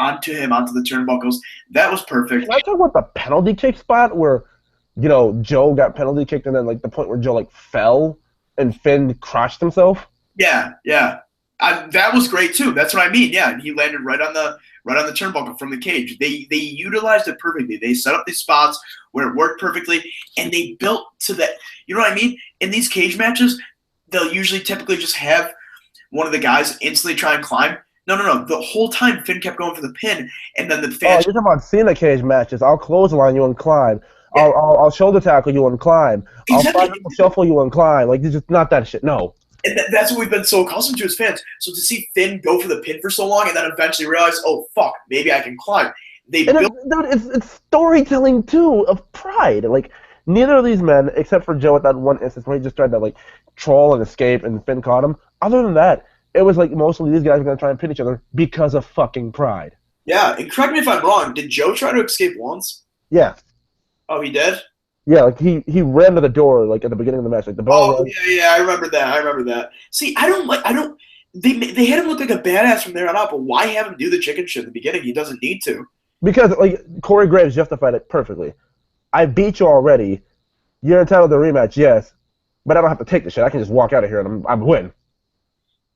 turnbuckles. That was perfect. Can I talk about the penalty kick spot where, you know, Joe got penalty kicked, and then like the point where Joe like fell and Finn crushed himself? Yeah. That was great too. That's what I mean. Yeah, and he landed right on the turnbuckle from the cage. They utilized it perfectly. They set up these spots where it worked perfectly, and they built to that. You know what I mean? In these cage matches, they'll typically just have one of the guys instantly try and climb. No. The whole time Finn kept going for the pin, and then the fans. Oh, you're talking about Cena cage matches. I'll clothesline you and climb. Yeah. I'll shoulder tackle you and climb. Exactly. I'll shuffle you and climb. Like, it's just not that shit. No. And that's what we've been so accustomed to as fans. So to see Finn go for the pin for so long and then eventually realize, oh, fuck, maybe I can climb. It's storytelling, too, of pride. Like, Neither of these men, except for Joe at that one instance where he just tried to like troll and escape and Finn caught him. Other than that, it was like mostly these guys were gonna try and pin each other because of fucking pride. Yeah, and correct me if I'm wrong. Did Joe try to escape once? Yeah. Oh, he did? Yeah, like he ran to the door like at the beginning of the match, like the bell Oh, rang. yeah, I remember that. See, they had him look like a badass from there on out, but why have him do the chicken shit in the beginning? He doesn't need to. Because like Corey Graves justified it perfectly. I beat you already. You're entitled to a rematch, yes, but I don't have to take the shit. I can just walk out of here and I'm win.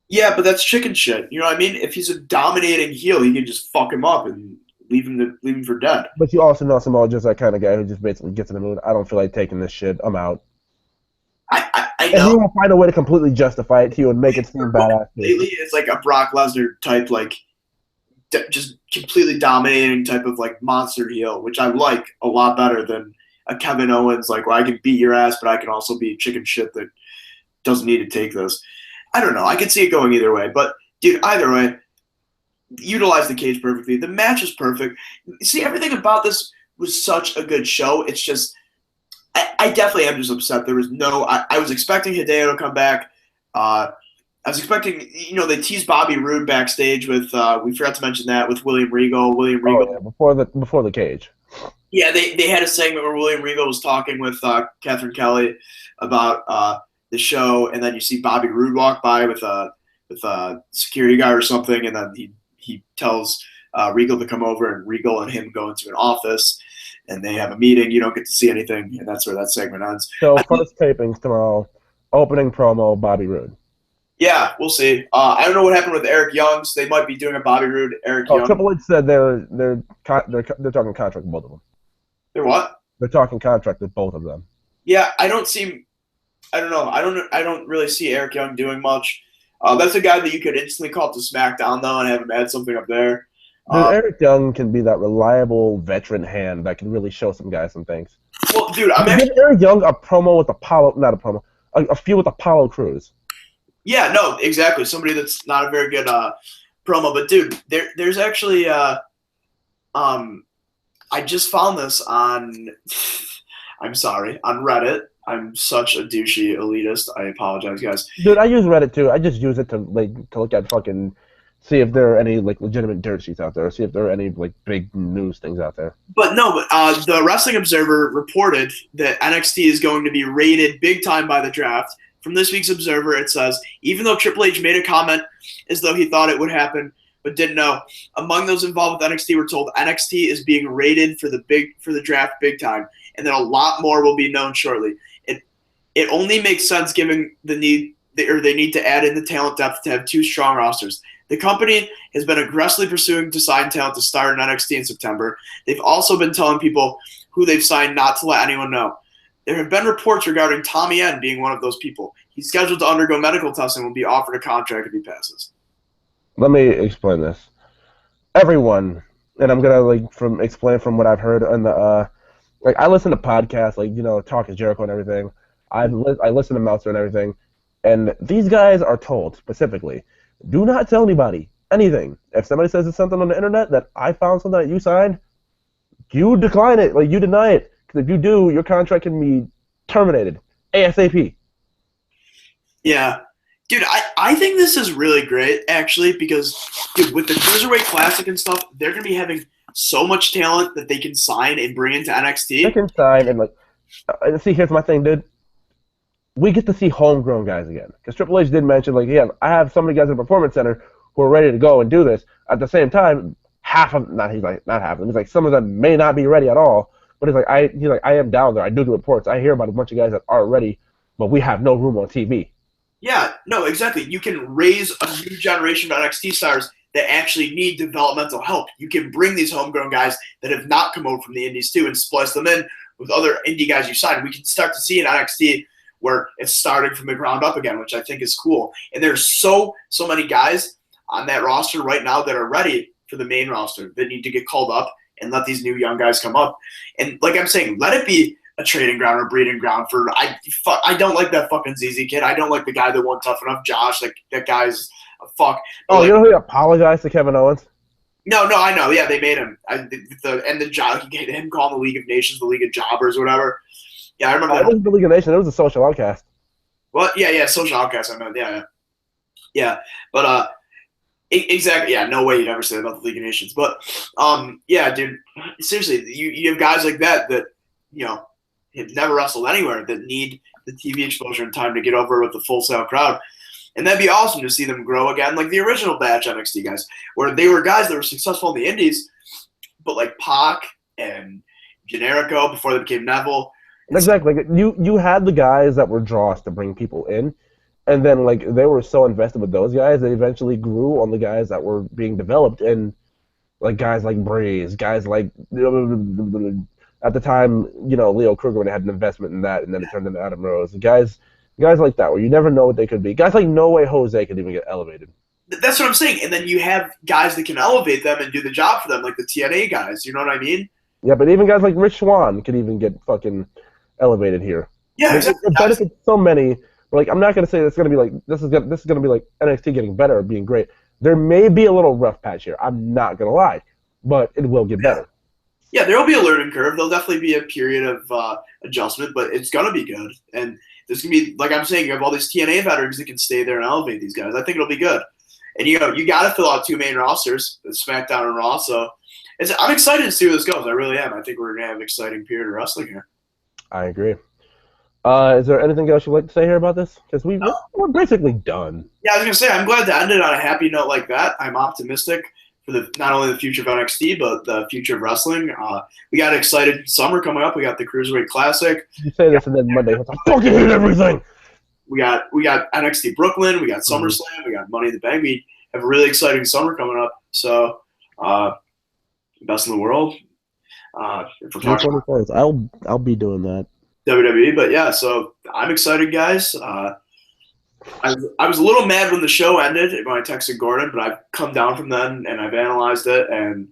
Yeah, but that's chicken shit. You know what I mean? If he's a dominating heel, you can just fuck him up and leave him for dead. But you also know Samoa just that kind of guy who just basically gets in the mood. I don't feel like taking this shit. I'm out. I And he know. will find a way to completely justify it to you and make it seem badass. Lately, it's like a Brock Lesnar type, like just completely dominating type of like monster heel, which I like a lot better than a Kevin Owens, like where I can beat your ass, but I can also be chicken shit that doesn't need to take this. I don't know. I could see it going either way, but dude, either way, utilize the cage perfectly. The match is perfect. See, everything about this was such a good show. It's just, I definitely am just upset. There was no, I was expecting Hideo to come back. I was expecting, they teased Bobby Roode backstage with, we forgot to mention that, with William Regal. Oh yeah, before the cage. Yeah, they had a segment where William Regal was talking with Catherine Kelly about the show, and then you see Bobby Roode walk by with a security guard or something, and then he tells Regal to come over, and Regal and him go into an office, and they have a meeting. You don't get to see anything, and that's where that segment ends. So first tapings tomorrow, opening promo, Bobby Roode. Yeah, we'll see. I don't know what happened with Eric Young, so they might be doing a Bobby Roode, Eric Young. Triple H said they're talking contract with both of them. They're what? They're talking contract with both of them. Yeah, I don't know. I don't really see Eric Young doing much. That's a guy that you could instantly call up to SmackDown though and have him add something up there. Dude, Eric Young can be that reliable veteran hand that can really show some guys some things. Well, dude, give Eric Young a promo with a feud with Apollo Crews. Yeah, no, exactly. Somebody that's not a very good promo, but dude, there's actually I just found this on I'm sorry, on Reddit. I'm such a douchey elitist. I apologize, guys. Dude, I use Reddit too. I just use it to look at fucking see if there are any like legitimate dirt sheets out there, or see if there are any like big news things out there. But no, the Wrestling Observer reported that NXT is going to be rated big time by the draft. From this week's Observer, it says, even though Triple H made a comment as though he thought it would happen, but didn't know, among those involved with NXT were told NXT is being rated for the draft big time, and that a lot more will be known shortly. It only makes sense given they need to add in the talent depth to have two strong rosters. The company has been aggressively pursuing to sign talent to start in NXT in September. They've also been telling people who they've signed not to let anyone know. There have been reports regarding Tommy N being one of those people. He's scheduled to undergo medical testing and will be offered a contract if he passes. Let me explain this. Everyone, and I'm gonna explain from what I've heard on the I listen to podcasts Talk is Jericho and everything. I listen to Meltzer and everything, and these guys are told specifically, do not tell anybody anything. If somebody says it's something on the internet that I found something that you signed, you decline it, you deny it. Because if you do, your contract can be terminated ASAP. Yeah. Dude, I think this is really great, actually, because, dude, with the Cruiserweight Classic and stuff, they're going to be having so much talent that they can sign and bring into NXT. They can sign and, see, here's my thing, dude. We get to see homegrown guys again. Because Triple H did mention, I have so many guys in the Performance Center who are ready to go and do this. At the same time, not half of them. He's like, some of them may not be ready at all. But I am down there. I do the reports. I hear about a bunch of guys that are ready, but we have no room on TV. Yeah, no, exactly. You can raise a new generation of NXT stars that actually need developmental help. You can bring these homegrown guys that have not come over from the indies too and splice them in with other indie guys you signed. We can start to see an NXT where it's starting from the ground up again, which I think is cool. And there's so many guys on that roster right now that are ready for the main roster that need to get called up and let these new young guys come up. And like I'm saying, let it be a trading ground or breeding ground for I don't like that fucking ZZ kid. I don't like the guy that won Tough Enough, Josh. That guy's a fuck. But you know who apologized to Kevin Owens? No, I know. Yeah, they made him. The job, him calling the League of Nations the League of Jobbers or whatever. Yeah, I remember It that. wasn't the League of Nations. It was a Social Outcast. Well, yeah, Social Outcast. I meant, yeah. But exactly, yeah. No way you'd ever say that about the League of Nations. But yeah, dude. Seriously, you have guys like that you know have never wrestled anywhere that need the TV exposure and time to get over with the Full Sail crowd. And that'd be awesome to see them grow again, like the original batch NXT guys, where they were guys that were successful in the indies, but like Pac and Generico before they became Neville. Exactly. Like, you had the guys that were draws to bring people in, and then like they were so invested with those guys, they eventually grew on the guys that were being developed, and like guys like Breeze, guys like at the time, Leo Kruger had an investment in that, and then it turned into Adam Rose. Guys like that, where you never know what they could be. Guys like No Way Jose could even get elevated. That's what I'm saying. And then you have guys that can elevate them and do the job for them, like the TNA guys. You know what I mean? Yeah, but even guys like Rich Swann could even get fucking elevated here. Yeah, exactly. It benefits so many. Like, I'm not gonna say it's gonna be like this is gonna be like NXT getting better or being great. There may be a little rough patch here. I'm not gonna lie, but it will get better. Yeah, there will be a learning curve. There'll definitely be a period of adjustment, but it's gonna be good. And there's gonna be, like I'm saying, you have all these TNA veterans that can stay there and elevate these guys. I think it'll be good. And you got to fill out 2 main rosters, SmackDown and Raw. So I'm excited to see where this goes. I really am. I think we're gonna have an exciting period of wrestling here. I agree. Is there anything else you'd like to say here about this? Because we're basically done. Yeah, I was gonna say I'm glad to end it on a happy note like that. I'm optimistic for not only the future of NXT but the future of wrestling. We got an excited summer coming up. We got the Cruiserweight Classic. You say this and then Monday, I fucking hate everything. We got NXT Brooklyn. We got SummerSlam. We got Money in the Bank. We have a really exciting summer coming up. So, best in the world. If we're talking about I'll be doing that. WWE, but yeah, so I'm excited, guys. I was a little mad when the show ended when I texted Gordon, but I've come down from then and I've analyzed it and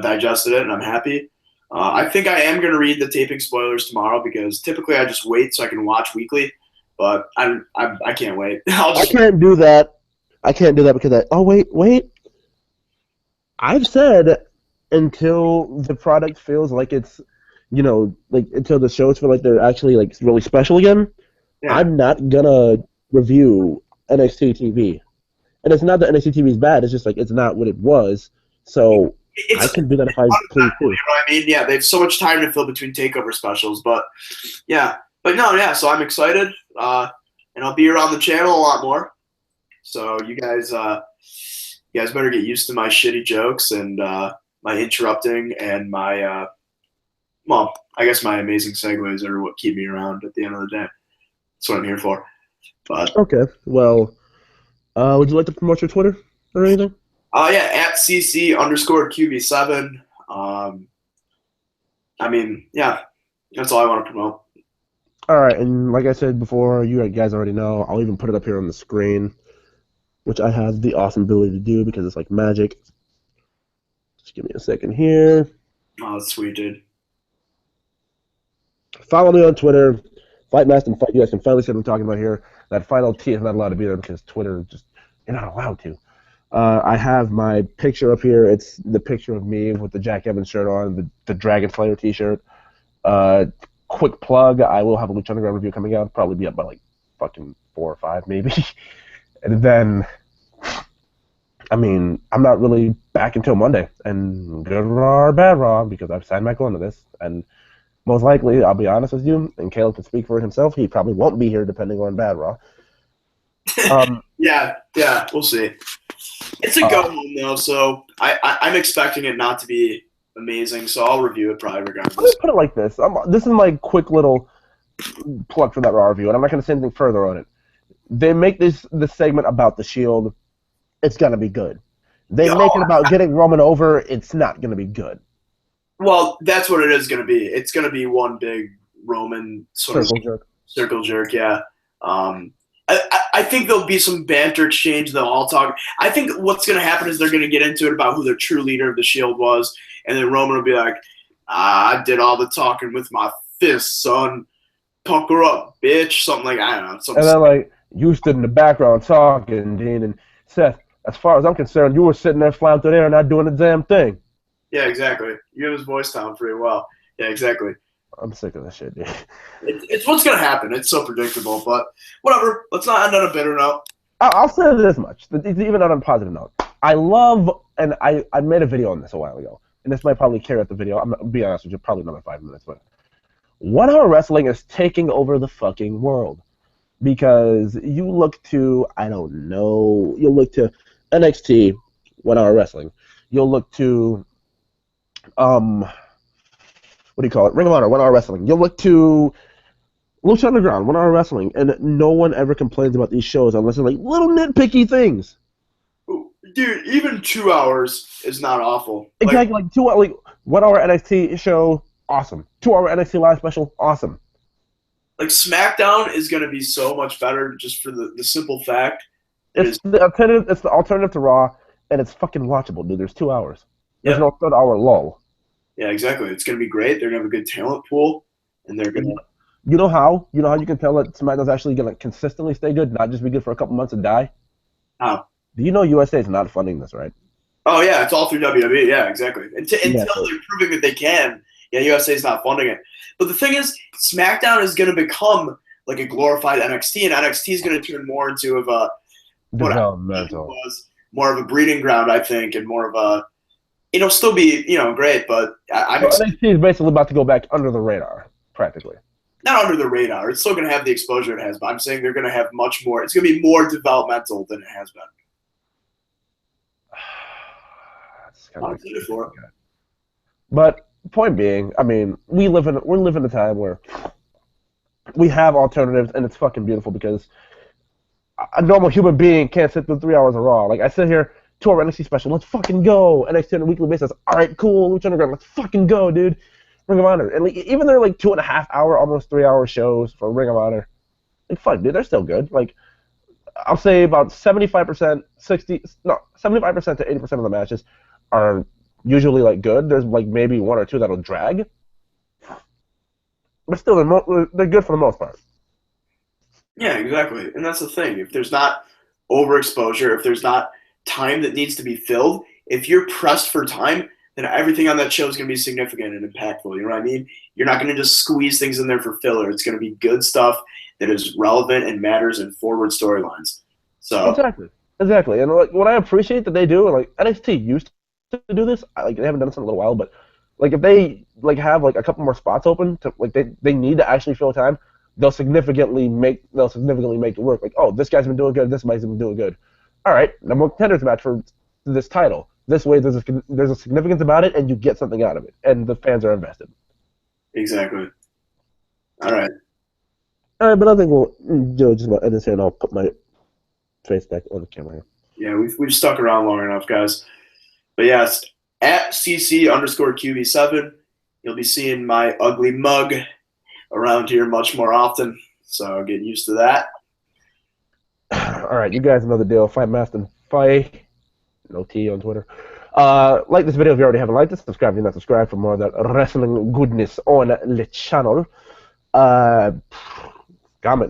digested it, and I'm happy. I think I am going to read the taping spoilers tomorrow because typically I just wait so I can watch weekly, but I can't wait. I can't do that. I can't do that because wait. I've said until the product feels like it's until the shows feel like they're actually like really special again, yeah. I'm not gonna review NXT TV. And it's not that NXT TV is bad, it's just like it's not what it was. So I can do that if I please too. You know what I mean? Yeah, they have so much time to fill between takeover specials, but yeah. But no, yeah, so I'm excited. And I'll be around the channel a lot more. So you guys better get used to my shitty jokes and my interrupting and my well, I guess my amazing segues are what keep me around at the end of the day. That's what I'm here for. But okay, well, would you like to promote your Twitter or anything? Yeah, at CC_QB7. I mean, yeah, that's all I want to promote. All right, and like I said before, you guys already know. I'll even put it up here on the screen, which I have the awesome ability to do because it's like magic. Just give me a second here. Oh, that's sweet, dude. Follow me on Twitter, FightMaster and Fight. You guys can finally see what I'm talking about here. That final T is not allowed to be there because Twitter you're not allowed to. I have my picture up here. It's the picture of me with the Jack Evans shirt on, the Dragon Slayer t-shirt. Quick plug, I will have a Lucha Underground review coming out. Probably be up by like fucking 4 or 5 maybe. And then, I mean, I'm not really back until Monday. And good Raw or bad Raw, because I've signed Michael into this. And most likely, I'll be honest with you, and Caleb can speak for himself, he probably won't be here depending on bad Raw. Yeah, we'll see. It's a go home though, so I'm expecting it not to be amazing, so I'll review it probably regardless. Let me put it like this. This is my quick little plug for that Raw review, and I'm not going to say anything further on it. They make this segment about the Shield, it's going to be good. They make it about getting Roman over, it's not going to be good. Well, that's what it is going to be. It's going to be one big Roman circle jerk, yeah. I think there'll be some banter exchange. They'll all talk. I think what's going to happen is they're going to get into it about who the true leader of the Shield was, and then Roman will be like, I did all the talking with my fists, son. Pucker up, bitch. Something like, I don't know. And then, like, you stood in the background talking, Dean, and Seth, as far as I'm concerned, you were sitting there flying through there and not doing the damn thing. Yeah, exactly. You have his voice down pretty well. Yeah, exactly. I'm sick of this shit, dude. It's what's gonna happen. It's so predictable, but whatever. Let's not end on a bitter note. I'll say this much, even on a positive note. I love, and I made a video on this a while ago, and this might probably carry out the video. I'm gonna be honest with you, probably another 5 minutes, but 1 Hour Wrestling is taking over the fucking world. Because you look to, I don't know, you'll look to NXT, 1 Hour Wrestling. You'll look to, what do you call it? Ring of Honor, 1 Hour Wrestling. You'll look to Lucha Underground, 1 Hour Wrestling, and no one ever complains about these shows unless they're like little nitpicky things. Dude, even 2 hours is not awful. Exactly, like 1 hour NXT show, awesome. 2 hour NXT live special, awesome. Like SmackDown is going to be so much better just for the simple fact. It's the alternative to Raw, and it's fucking watchable, dude. There's 2 hours. There's no third hour lull. Yeah, exactly. It's going to be great. They're going to have a good talent pool, and they're going to. You know how you can tell that SmackDown's actually going to consistently stay good, not just be good for a couple months and die? How? Do you know USA is not funding this, right? Oh, yeah, it's all through WWE. Yeah, exactly. Until they're proving that they can, yeah, USA is not funding it. But the thing is, SmackDown is going to become like a glorified NXT, and NXT is going to turn more into more of a breeding ground, I think, and more of a. It'll still be, great, but NXT is basically about to go back under the radar, practically. Not under the radar. It's still going to have the exposure it has, but I'm saying they're going to have much more. It's going to be more developmental than it has been. I'm excited for it. But point being, I mean, we're living a time where we have alternatives, and it's fucking beautiful because a normal human being can't sit through 3 hours of Raw. Like, I sit here, 2 hour NXT special, let's fucking go. NXT on a weekly basis, all right, cool. Lucha Underground, let's fucking go, dude. Ring of Honor, and even they're like 2.5 hour, almost 3 hour shows for Ring of Honor. Like, fuck, dude, they're still good. Like, I'll say about 75% to 80% of the matches are usually like good. There's like maybe 1 or 2 that'll drag, but still they're good for the most part. Yeah, exactly, and that's the thing. If there's not overexposure, if there's not time that needs to be filled, if you're pressed for time, then everything on that show is going to be significant and impactful. You know what I mean? You're not going to just squeeze things in there for filler. It's going to be good stuff that is relevant and matters in forward storylines. So exactly. And like what I appreciate that they do, like NXT used to do this. Like they haven't done this in a little while, but like if they like have like a couple more spots open to like they need to actually fill time, they'll significantly make it work. Like, oh, this guy's been doing good, this guy's been doing good. All right, number one contenders match for this title. This way, there's a significance about it, and you get something out of it, and the fans are invested. Exactly. All right, but I think we'll just about end this here, and I'll put my face back on the camera. Yeah, we've stuck around long enough, guys. But yes, at CC_QB7, you'll be seeing my ugly mug around here much more often, so get used to that. All right, you guys know the deal. Fight Master Fight. No T on Twitter. Like this video if you already haven't liked it. Subscribe if you're not subscribed for more of that wrestling goodness on the channel. Comment,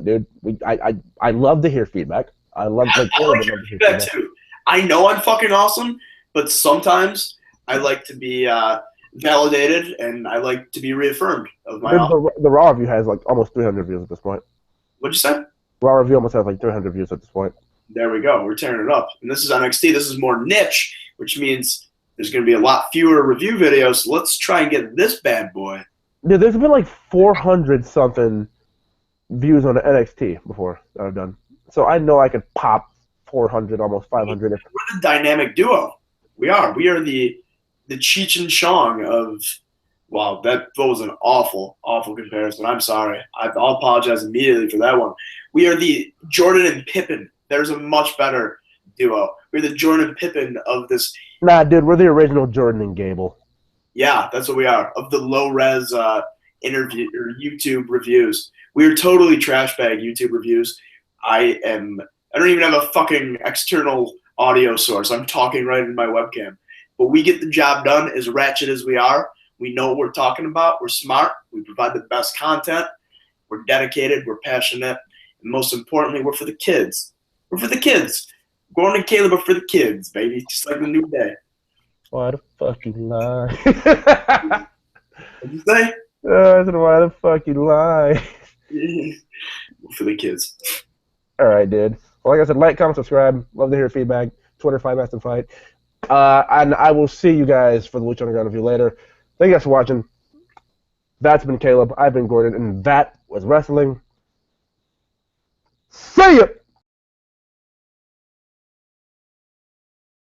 dude. I love to hear feedback. I love to hear feedback too. I know I'm fucking awesome, but sometimes I like to be validated and I like to be reaffirmed of my. The Raw review has like almost 300 views at this point. What'd you say? Raw review almost has like 300 views at this point. There we go. We're tearing it up. And this is NXT. This is more niche, which means there's going to be a lot fewer review videos. So let's try and get this bad boy. Dude, there's been like 400-something views on NXT before that I've done. So I know I could pop 400, almost 500. We're the dynamic duo. We are. We are the Cheech and Chong of... Wow, that was an awful, awful comparison. I'm sorry. I'll apologize immediately for that one. We are the Jordan and Pippen. There's a much better duo. We're the Jordan and Pippen of this. Nah, dude, we're the original Jordan and Gable. Yeah, that's what we are. Of the low-res interview or YouTube reviews. We are totally trash bag YouTube reviews. I don't even have a fucking external audio source. I'm talking right in my webcam. But we get the job done as ratchet as we are. We know what we're talking about. We're smart. We provide the best content. We're dedicated. We're passionate. And most importantly, we're for the kids. We're for the kids. Gordon and Caleb are for the kids, baby. Just like the new day. What a fucking lie. What'd you say? I said, why the fuck you lie? For the kids. All right, dude. Well, like I said, like, comment, subscribe. Love to hear feedback. Twitter, Five Master Fight. And I will see you guys for the Lucha Underground review later. Thank you guys for watching. That's been Caleb. I've been Gordon, and that was wrestling. See ya!